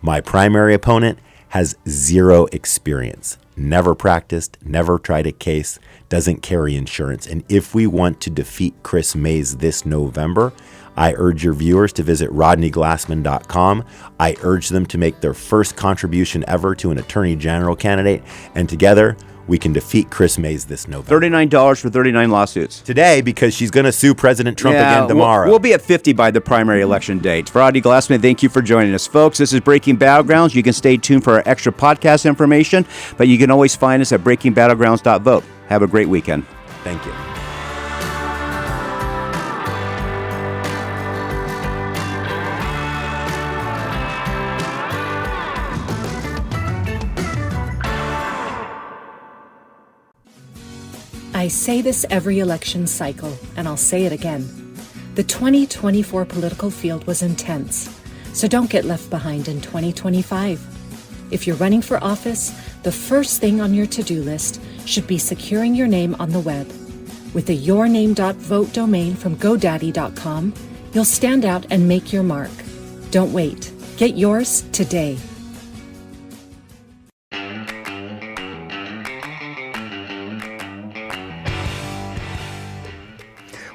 My primary opponent has zero experience, never practiced, never tried a case, doesn't carry insurance. And if we want to defeat Chris Mays this November, I urge your viewers to visit rodneyglassman.com. I urge them to make their first contribution ever to an attorney general candidate, and together we can defeat Chris Mays this November. $39 for 39 lawsuits. Today, because she's going to sue President Trump again tomorrow. We'll be at 50 by the primary election date. For Rodney Glassman, thank you for joining us. Folks, this is Breaking Battlegrounds. You can stay tuned for our extra podcast information, but you can always find us at BreakingBattlegrounds.vote. Have a great weekend. Thank you. I say this every election cycle, and I'll say it again. The 2024 political field was intense, so don't get left behind in 2025. If you're running for office, the first thing on your to-do list should be securing your name on the web. With the yourname.vote domain from GoDaddy.com, you'll stand out and make your mark. Don't wait. Get yours today.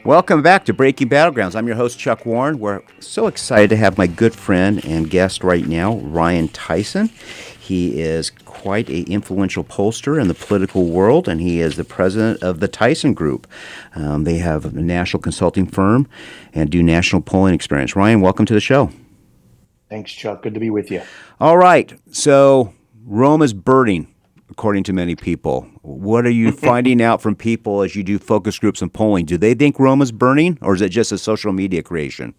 Welcome back to Breaking Battlegrounds. I'm your host, Chuck Warren. We're so excited to have my good friend and guest right now, Ryan Tyson. He is quite an influential pollster in the political world, and he is the president of the Tyson Group. They have a national consulting firm and do national polling experience. Ryan, welcome to the show. Thanks, Chuck. Good to be with you. All right. So Rome is burning, according to many people. What are you finding out from people as you do focus groups and polling? Do they think Rome is burning, or is it just a social media creation?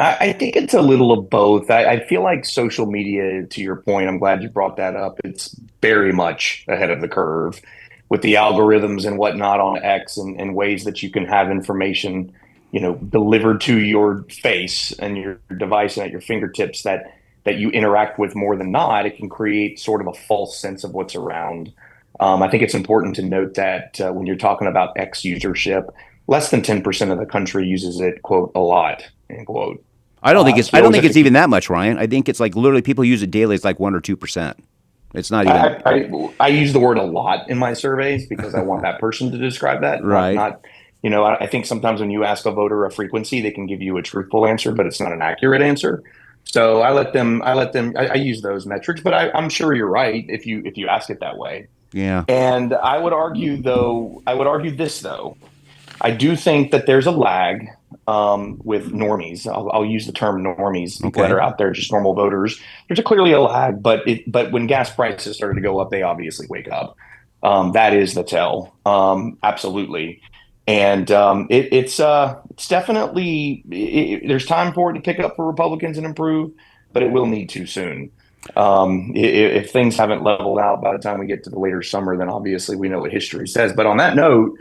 I think it's a little of both. I feel like social media, to your point, I'm glad you brought that up. It's very much ahead of the curve with the algorithms and whatnot on X and ways that you can have information, delivered to your face and your device and at your fingertips that you interact with more than not. It can create sort of a false sense of what's around. I think it's important to note that when you're talking about X usership, less than 10% of the country uses it, quote, a lot, end quote. I don't think it's. So I you don't always think have it's to even that much, Ryan. I think it's like literally people use it daily. It's like 1 or 2%. It's not even I use the word a lot in my surveys because I want that person to describe that. right. I think sometimes when you ask a voter a frequency, they can give you a truthful answer, but it's not an accurate answer. So I use those metrics, but I'm sure you're right if you ask it that way. Yeah. And I would argue this though. I do think that there's a lag with normies. I'll use the term normies, people that Okay. are out there, just normal voters. Clearly a lag, but when gas prices started to go up, they obviously wake up. That is the tell, absolutely. And it's definitely there's time for it to pick up for Republicans and improve, but it will need to soon. If things haven't leveled out by the time we get to the later summer, then obviously we know what history says. But on that note,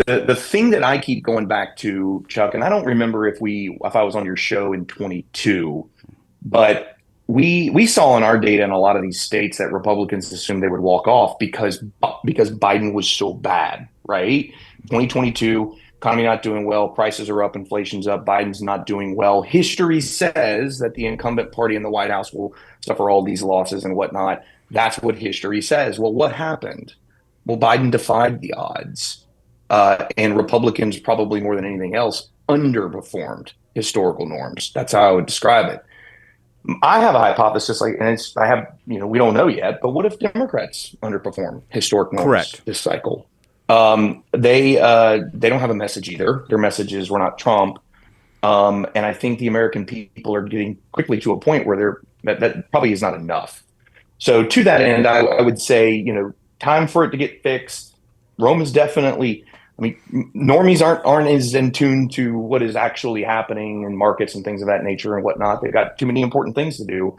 the thing that I keep going back to, Chuck, and I don't remember if I was on your show in 22, but we saw in our data in a lot of these states that Republicans assumed they would walk off because Biden was so bad, right? 2022, economy not doing well, prices are up, inflation's up, Biden's not doing well. History says that the incumbent party in the White House will suffer all these losses and whatnot. That's what history says. Well, what happened? Well, Biden defied the odds. And Republicans, probably more than anything else, underperformed historical norms. That's how I would describe it. I have a hypothesis, we don't know yet, but what if Democrats underperform historic norms Correct. this cycle? They don't have a message either. Their message is we're not Trump, and I think the American people are getting quickly to a point where that probably is not enough. So to that end, I would say time for it to get fixed. Rome is definitely. I mean, normies aren't as in tune to what is actually happening in markets and things of that nature and whatnot. They've got too many important things to do.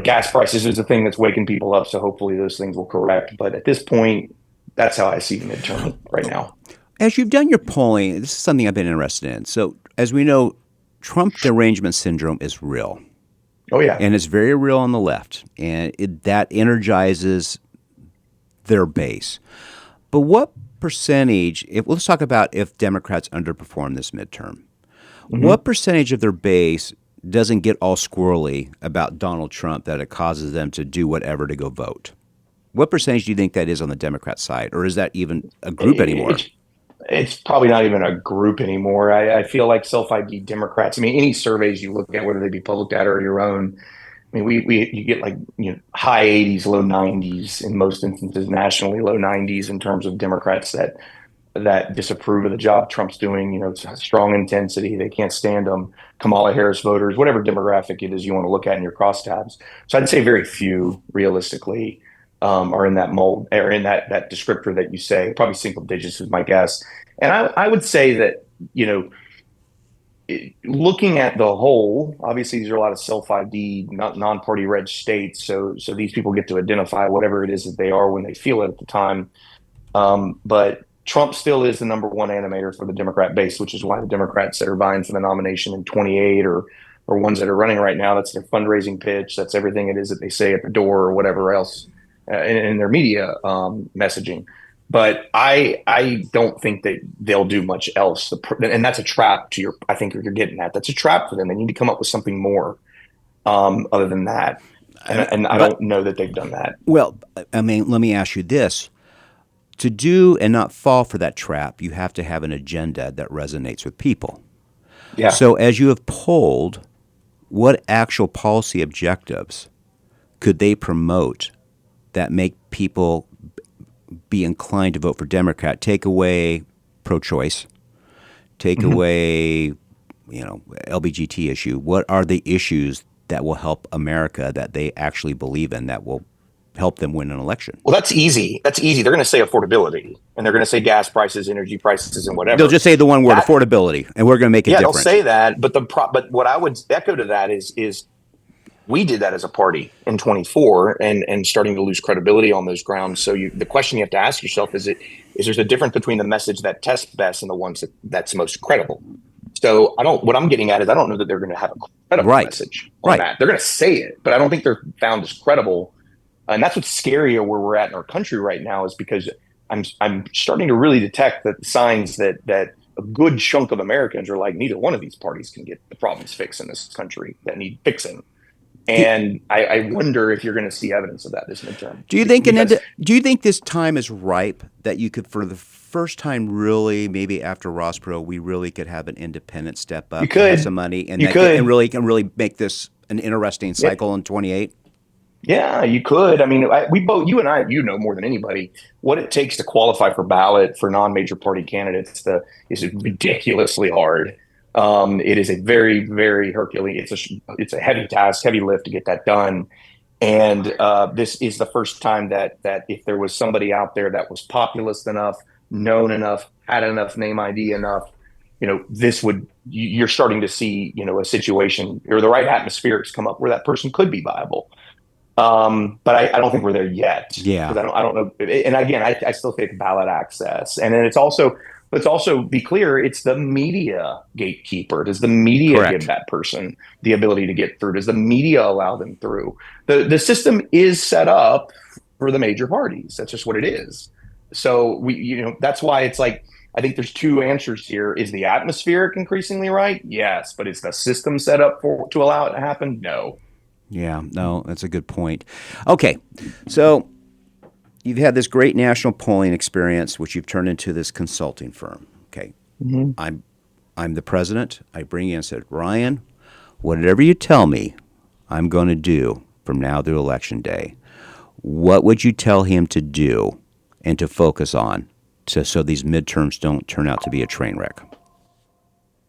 Gas prices is the thing that's waking people up. So hopefully those things will correct. But at this point, that's how I see the midterm right now. As you've done your polling, this is something I've been interested in. So as we know, Trump derangement syndrome is real. Oh, yeah. And it's very real on the left. And that energizes their base. But what percentage, let's talk about if Democrats underperform this midterm, what percentage of their base doesn't get all squirrely about Donald Trump that it causes them to do whatever to go vote? What percentage do you think that is on the Democrat side? Or is that even a group anymore? It's probably not even a group anymore. I feel like self-ID Democrats, any surveys you look at, whether they be public data or your own, you get high 80s, low 90s in most instances, nationally low 90s in terms of Democrats that disapprove of the job Trump's doing. It's a strong intensity. They can't stand him. Kamala Harris voters, whatever demographic it is you want to look at in your crosstabs. So I'd say very few, realistically, are in that mold or in that descriptor that you say. Probably single digits is my guess. And I would say that looking at the whole, obviously these are a lot of self-ID, non-party red states. So these people get to identify whatever it is that they are when they feel it at the time. But Trump still is the number one animator for the Democrat base, which is why the Democrats that are vying for the nomination in 28 or ones that are running right now, that's their fundraising pitch. That's everything it is that they say at the door or whatever else in their media messaging. But I don't think that they'll do much else. And that's a trap I think you're getting at. That's a trap for them. They need to come up with something more other than that. And I don't know that they've done that. Well, let me ask you this. To do and not fall for that trap, you have to have an agenda that resonates with people. Yeah. So as you have polled, what actual policy objectives could they promote that make people be inclined to vote for Democrat? Take away pro-choice, take away, LBGT issue. What are the issues that will help America that they actually believe in that will help them win an election. Well, that's easy. That's easy. They're going to say affordability, and they're going to say gas prices, energy prices, and whatever. They'll just say the one word, affordability, and we're going to make it different. They'll say that. But what I would echo to that is we did that as a party in 24 and starting to lose credibility on those grounds. So the question you have to ask yourself is there's a difference between the message that tests best and the ones that's most credible. So what I'm getting at is I don't know that they're going to have a credible message on that. They're going to say it, but I don't think they're found as credible. And that's what's scarier where we're at in our country right now, is because I'm starting to really detect the signs that a good chunk of Americans are like, neither one of these parties can get the problems fixed in this country that need fixing. And I wonder if you're going to see evidence of that this midterm. Do you think this time is ripe that you could, for the first time, really, maybe after Ross Perot, we really could have an independent step up, have some money, and really make this an interesting cycle in 28? Yeah, you could. I mean, you and I, more than anybody, what it takes to qualify for ballot for non-major party candidates is ridiculously hard. It is a very, very Herculean. It's a heavy task, heavy lift to get that done. And this is the first time that if there was somebody out there that was populist enough, known enough, had enough name ID enough, you're starting to see, a situation or the right atmospherics come up where that person could be viable. But I don't think we're there yet. Yeah. I don't know. And again, I still think ballot access. And then let's also be clear, it's the media gatekeeper. Does the media give that person the ability to get through? Does the media allow them through? The system is set up for the major parties. That's just what it is. So that's why it's like, I think there's two answers here. Is the atmospheric increasingly right? Yes. But is the system set up to allow it to happen? No. Yeah, no, that's a good point. Okay, so you've had this great national polling experience, which you've turned into this consulting firm. Okay, I'm the president. I bring you in and said, Ryan, whatever you tell me, I'm going to do from now through Election Day. What would you tell him to do and to focus on so these midterms don't turn out to be a train wreck?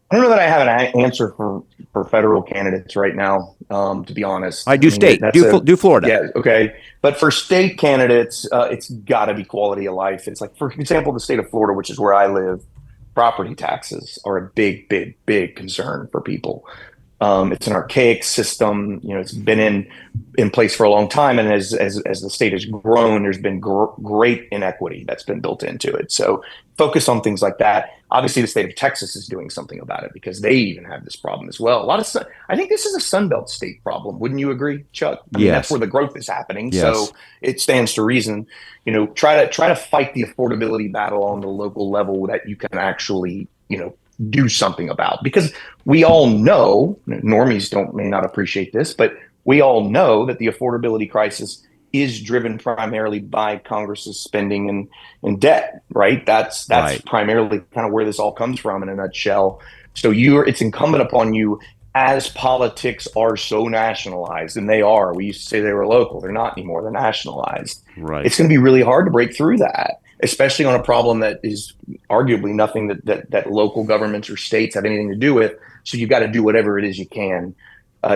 I don't know that I have an answer for federal candidates right now, to be honest. I do state. Do Florida. Yeah, okay. But for state candidates, it's got to be quality of life. It's like, for example, the state of Florida, which is where I live, property taxes are a big, big, big concern for people. It's an archaic system. It's been in place for a long time, and as the state has grown, there's been great inequity that's been built into it. So focus on things like that. Obviously, the state of Texas is doing something about it because they even have this problem as well. I think this is a Sunbelt state problem. Wouldn't you agree, Chuck? I mean, that's where the growth is happening. Yes. So it stands to reason. Try to fight the affordability battle on the local level that you can actually do something about, because we all know, normies may not appreciate this, but we all know that the affordability crisis is driven primarily by Congress's spending and debt, right? That's right. Primarily kind of where this all comes from in a nutshell. So it's incumbent upon you, as politics are so nationalized, and they are. We used to say they were local. They're not anymore. They're nationalized. Right. It's going to be really hard to break through that, especially on a problem that is arguably nothing that local governments or states have anything to do with. So you've got to do whatever it is you can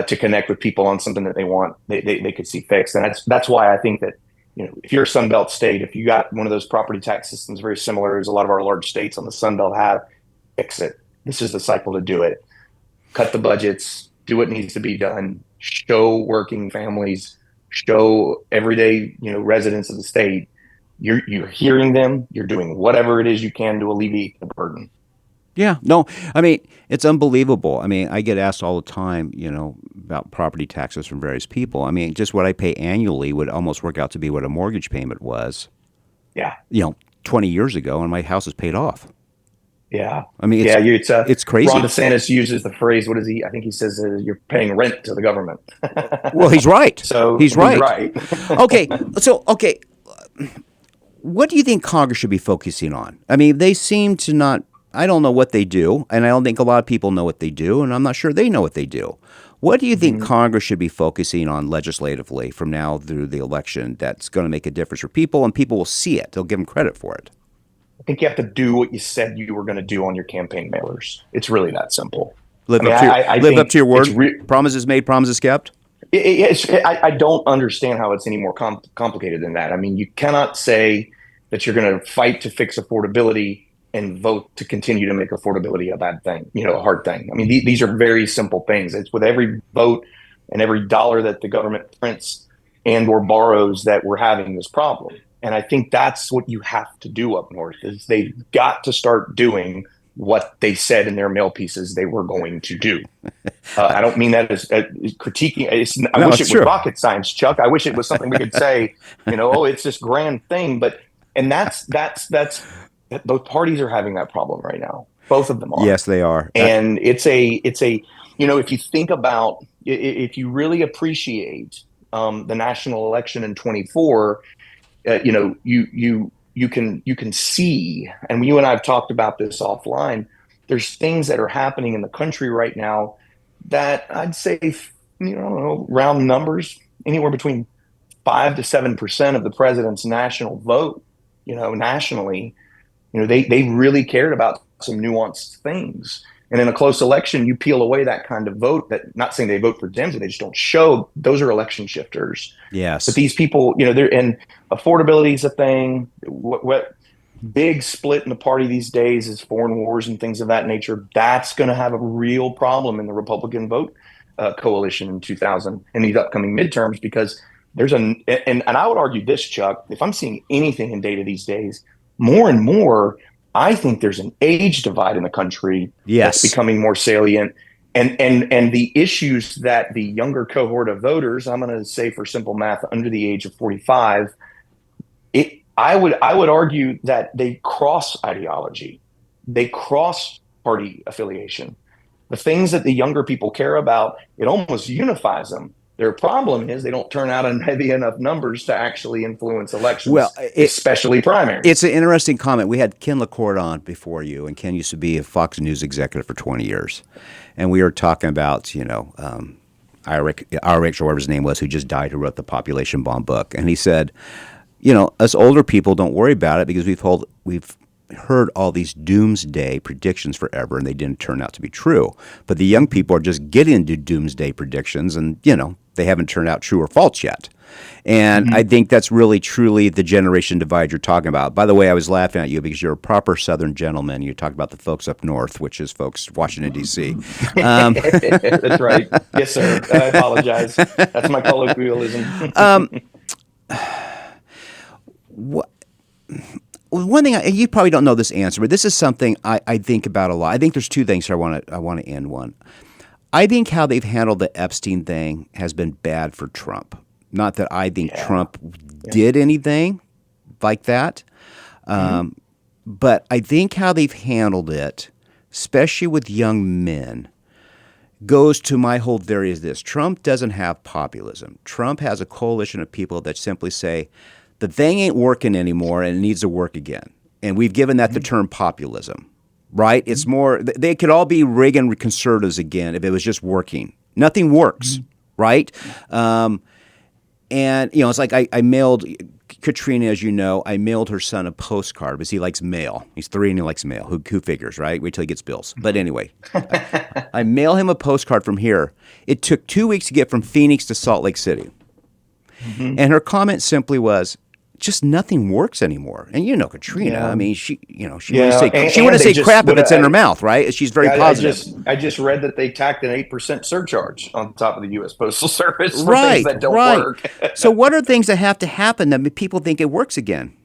to connect with people on something that they want, they could see fixed. And that's why I think that, if you're a Sunbelt state, if you got one of those property tax systems very similar as a lot of our large states on the Sunbelt have, fix it. This is the cycle to do it. Cut the budgets, do what needs to be done, show working families, show everyday, residents of the state, you're hearing them, you're doing whatever it is you can to alleviate the burden. Yeah, no, I mean, it's unbelievable. I mean, I get asked all the time, about property taxes from various people. I mean, just what I pay annually would almost work out to be what a mortgage payment was. Yeah. 20 years ago, and my house is paid off. Yeah. I mean, it's crazy. Ron DeSantis uses the phrase, what is he? I think he says you're paying rent to the government. Well, he's right. So he's right. Okay. What do you think Congress should be focusing on? I mean, they seem to not, I don't know what they do, and I don't think a lot of people know what they do, and I'm not sure they know what they do. What do you think Congress should be focusing on legislatively from now through the election that's going to make a difference for people, and people will see it? They'll give them credit for it. I think you have to do what you said you were going to do on your campaign mailers. It's really that simple. Live up to your word. Promises made, promises kept. I don't understand how it's any more complicated than that. I mean, you cannot say that you're going to fight to fix affordability and vote to continue to make affordability a bad thing, a hard thing. I mean, these are very simple things. It's with every vote and every dollar that the government prints and or borrows that we're having this problem. And I think that's what you have to do up north is they've got to start doing what they said in their mail pieces they were going to do. I don't mean that as critiquing. I wish it was rocket science, Chuck. I wish it was something we could say, oh, it's this grand thing. And that's both parties are having that problem right now. Both of them are. Yes, they are. And it's a if you think about, if you really appreciate the national election in 24, you can see, and you and I have talked about this offline, there's things that are happening in the country right now that I'd say, round numbers, anywhere between 5 to 7% of the president's national vote, nationally, they really cared about some nuanced things. And in a close election, you peel away that kind of vote, that not saying they vote for Dems, they just don't show. Those are election shifters. Yes. But these people, they're, and affordability is a thing. What big split in the party these days is foreign wars and things of that nature. That's going to have a real problem in the Republican vote coalition in 2000 in these upcoming midterms, because there's and I would argue this, Chuck, if I'm seeing anything in data these days, more and more, I think there's an age divide in the country that's becoming more salient. And the issues that the younger cohort of voters, I'm going to say for simple math, under the age of 45, I would argue that they cross ideology. They cross party affiliation. The things that the younger people care about, it almost unifies them. Their problem is they don't turn out in heavy enough numbers to actually influence elections, especially primaries. It's an interesting comment. We had Ken LaCourte on before you, and Ken used to be a Fox News executive for 20 years. And we were talking about, Ulrich, or whatever his name was, who just died, who wrote the Population Bomb book. And he said, us older people don't worry about it because we've heard all these doomsday predictions forever, and they didn't turn out to be true. But the young people are just getting into doomsday predictions, and they haven't turned out true or false yet. And I think that's really truly the generation divide you're talking about. By the way, I was laughing at you because you're a proper Southern gentleman. You talked about the folks up north, which is folks Washington D.C. That's right. Yes, sir. I apologize. That's my colloquialism. One thing you probably don't know this answer, but this is something I think about a lot. I think there's two things I want to end one. I think how they've handled the Epstein thing has been bad for Trump. Not that I think Trump did anything like that, but I think how they've handled it, especially with young men, goes to my whole theory is this. Trump doesn't have populism. Trump has a coalition of people that simply say, the thing ain't working anymore and it needs to work again. And we've given that the term populism, right? It's more, they could all be Reagan conservatives again if it was just working. Nothing works, right? And, it's like I mailed Katrina, as you know, I mailed her son a postcard because he likes mail. He's 3 and he likes mail. Who figures, right? Wait till he gets bills. But anyway, I mail him a postcard from here. It took 2 weeks to get from Phoenix to Salt Lake City. And her comment simply was, just nothing works anymore. And Katrina, I mean, she wouldn't say crap if it's in her mouth, right? She's very positive. I just read that they tacked an 8% surcharge on top of the U.S. Postal Service for things that don't work. So what are things that have to happen that people think it works again?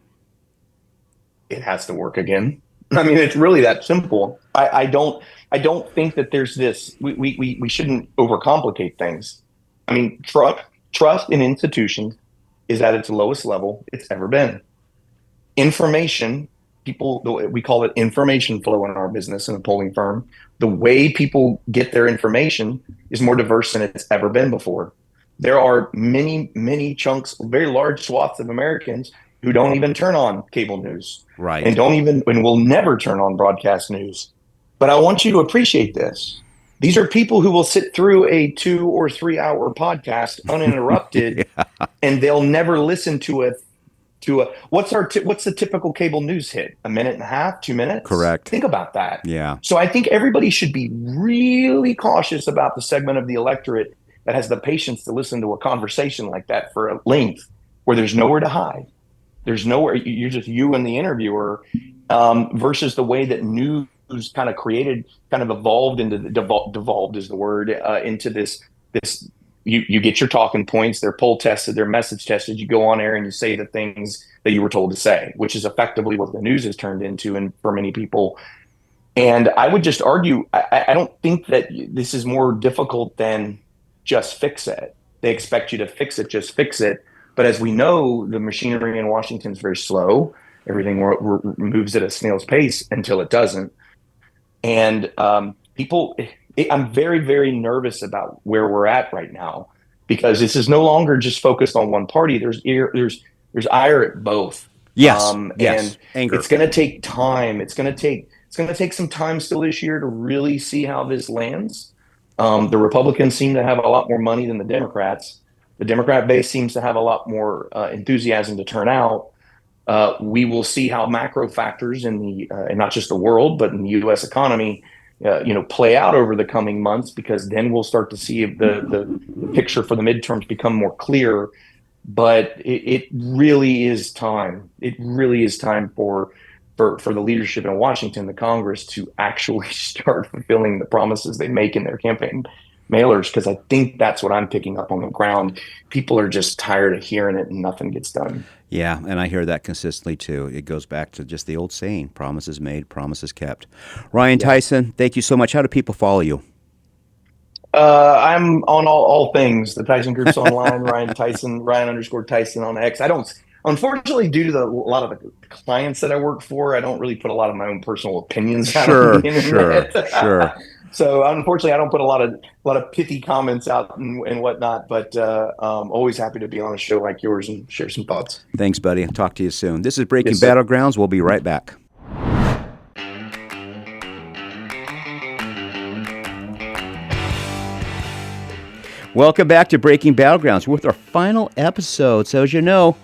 It has to work again. I mean, it's really that simple. I don't think that there's this. We shouldn't overcomplicate things. I mean, trust in institutions is at its lowest level it's ever been. Information, we call it information flow in our business in a polling firm. The way people get their information is more diverse than it's ever been before. There are many, many chunks, very large swaths of Americans who don't even turn on cable news. Right. And will never turn on broadcast news. But I want you to appreciate this. These are people who will sit through a 2 or 3 hour podcast uninterrupted, and they'll never listen to a what's the typical cable news hit? A minute and a half, 2 minutes? Correct. Think about that. Yeah. So I think everybody should be really cautious about the segment of the electorate that has the patience to listen to a conversation like that for a length where there's nowhere to hide. There's nowhere, you're just you and the interviewer, versus the way that news kind of evolved into devolved is the word, into this you get your talking points, they're poll tested, they're message tested, you go on air and you say the things that you were told to say, which is effectively what the news has turned into, and for many people. And I would just argue, I don't think that this is more difficult than just fix it. They expect you to fix it, just fix it. But as we know, the machinery in Washington is very slow. Everything moves at a snail's pace until it doesn't. And I'm very, very nervous about where we're at right now, because this is no longer just focused on one party. There's ire at both. Yes, and anger. It's going to take time. It's going to take some time still this year to really see how this lands. The Republicans seem to have a lot more money than the Democrats. The Democrat base seems to have a lot more enthusiasm to turn out. We will see how macro factors in and not just the world, but in the U.S. economy, play out over the coming months, because then we'll start to see if the picture for the midterms become more clear. But it really is time. It really is time for the leadership in Washington, the Congress, to actually start fulfilling the promises they make in their campaign mailers, because I think that's what I'm picking up on the ground. People are just tired of hearing it and nothing gets done. Yeah, and I hear that consistently too. It goes back to just the old saying, promises made, promises kept. Ryan Tyson, thank you so much. How do people follow you? I'm on all things. The Tyson Group's online, Ryan Tyson on X. I don't, unfortunately, due to a lot of the clients that I work for, I don't really put a lot of my own personal opinions out on the internet. Sure. So unfortunately, I don't put a lot of pithy comments out and whatnot. But always happy to be on a show like yours and share some thoughts. Thanks, buddy. Talk to you soon. This is Breaking Battlegrounds. We'll be right back. Welcome back to Breaking Battlegrounds. We're with our final episode. So as you know,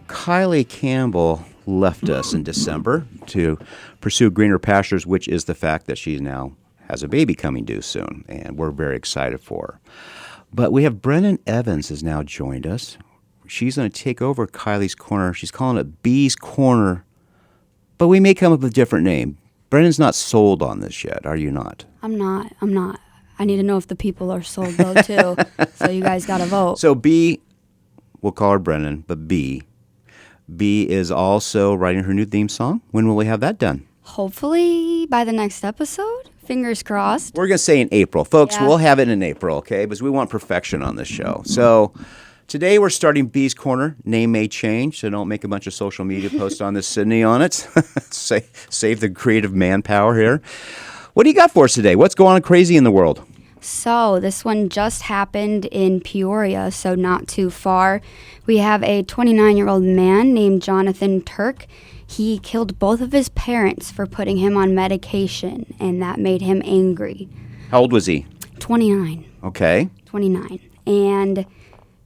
Kylie Campbell left us in December to pursue greener pastures, which is the fact that she now has a baby coming due soon, and we're very excited for her. But we have Brennan Evans has now joined us. She's going to take over Kylie's Corner. She's calling it Bee's Corner, but we may come up with a different name. Brennan's not sold on this yet, are you not? I'm not. I need to know if the people are sold, though, too. So you guys got to vote. So B, we'll call her Brennan, but B is also writing her new theme song. When will we have that done? Hopefully by the next episode. Fingers crossed. We're going to say in April. Folks, Yeah. We'll have it in April, okay? Because we want perfection on this show. So today we're starting Bee's Corner. Name may change, so don't make a bunch of social media posts on this, Sydney, on it. Save the creative manpower here. What do you got for us today? What's going on crazy in the world? So this one just happened in Peoria, so not too far. We have a 29-year-old man named Jonathan Turk. He killed both of his parents for putting him on medication, and that made him angry. How old was he? 29. Okay. 29. And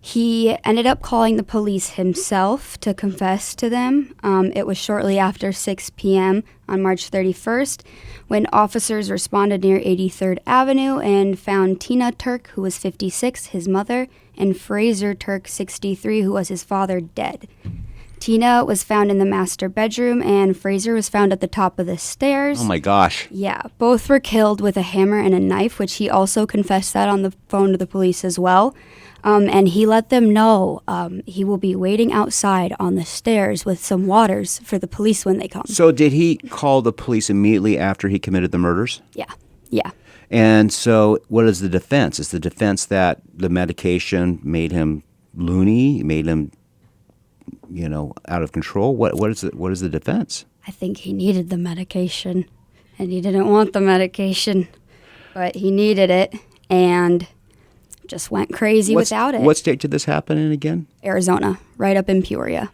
he ended up calling the police himself to confess to them. It was shortly after 6 p.m. on March 31st when officers responded near 83rd Avenue and found Tina Turk, who was 56, his mother, and Fraser Turk, 63, who was his father, dead. Tina was found in the master bedroom, and Fraser was found at the top of the stairs. Oh, my gosh. Yeah, both were killed with a hammer and a knife, which he also confessed that on the phone to the police as well. And he let them know he will be waiting outside on the stairs with some waters for the police when they come. So did he call the police immediately after he committed the murders? Yeah. And so what is the defense? Is the defense that the medication made him loony, made him, out of control? What is the defense? I think he needed the medication, and he didn't want the medication, but he needed it, and just went crazy without it. What state did this happen in again? Arizona, right up in Peoria.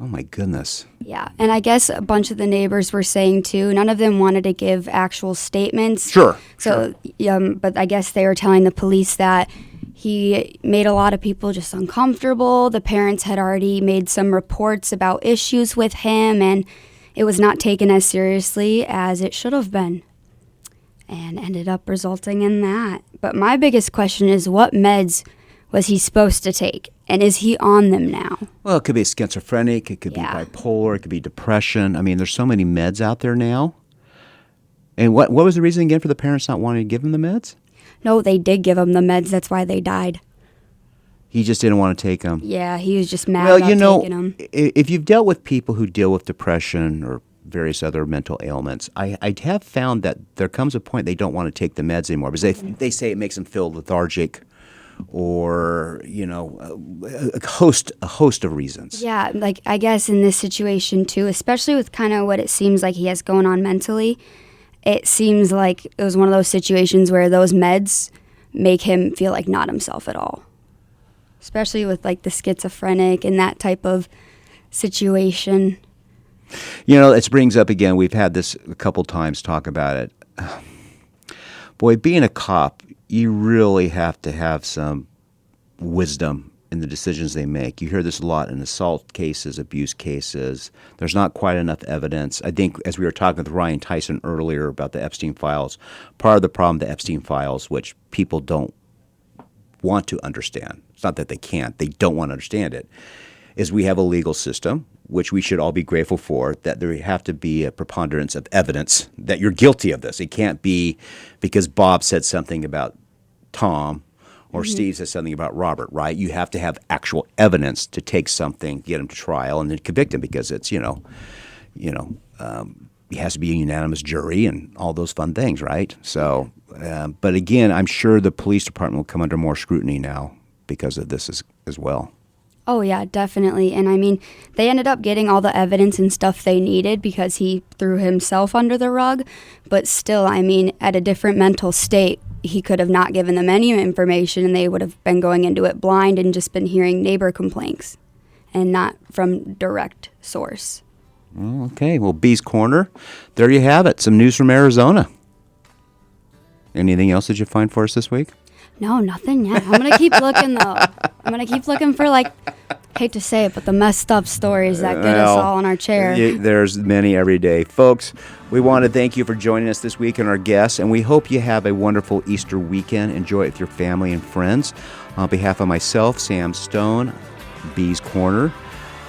Oh, my goodness. Yeah, and I guess a bunch of the neighbors were saying, too, none of them wanted to give actual statements. Sure. But I guess they were telling the police that he made a lot of people just uncomfortable. The parents had already made some reports about issues with him, and it was not taken as seriously as it should have been. and ended up resulting in that. But my biggest question is, what meds was he supposed to take? And is he on them now? Well, it could be schizophrenic. It could be bipolar. It could be depression. I mean, there's so many meds out there now. And what was the reason again for the parents not wanting to give him the meds? No, they did give him the meds. That's why they died. He just didn't want to take them. Yeah, he was just mad about taking them. If you've dealt with people who deal with depression or various other mental ailments, I have found that there comes a point they don't want to take the meds anymore because they say it makes them feel lethargic, or a host of reasons. Yeah, like I guess in this situation too, especially with kind of what it seems like he has going on mentally, it seems like it was one of those situations where those meds make him feel like not himself at all. Especially with like the schizophrenic and that type of situation. It brings up again, we've had this a couple times, talk about it. Boy, being a cop, you really have to have some wisdom in the decisions they make. You hear this a lot in assault cases, abuse cases. There's not quite enough evidence. I think as we were talking with Ryan Tyson earlier about the Epstein files, part of the problem with the Epstein files, which people don't want to understand, it's not that they can't, they don't want to understand it, is we have a legal system, which we should all be grateful for, that there have to be a preponderance of evidence that you're guilty of this. It can't be because Bob said something about Tom or Steve said something about Robert, right? You have to have actual evidence to take something, get him to trial, and then convict him because it's, it has to be a unanimous jury and all those fun things, right? So, but again, I'm sure the police department will come under more scrutiny now because of this as well. Oh, yeah, definitely. And I mean, they ended up getting all the evidence and stuff they needed because he threw himself under the rug. But still, I mean, at a different mental state, he could have not given them any information and they would have been going into it blind and just been hearing neighbor complaints and not from direct source. Okay, well, Bee's Corner, there you have it. Some news from Arizona. Anything else that you find for us this week? No, nothing yet. I'm going to keep looking, though. I'm going to keep looking for, hate to say it, but the messed up stories that get us all in our chair. There's many every day. Folks, we want to thank you for joining us this week and our guests, and we hope you have a wonderful Easter weekend. Enjoy it with your family and friends. On behalf of myself, Sam Stone, Bee's Corner,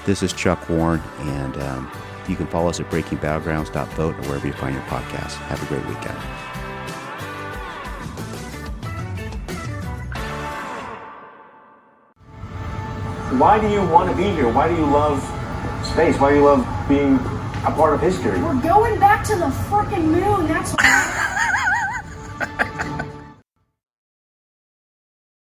this is Chuck Warren, and you can follow us at BreakingBattlegrounds.vote or wherever you find your podcasts. Have a great weekend. Why do you want to be here? Why do you love space? Why do you love being a part of history? We're going back to the frickin' moon. That's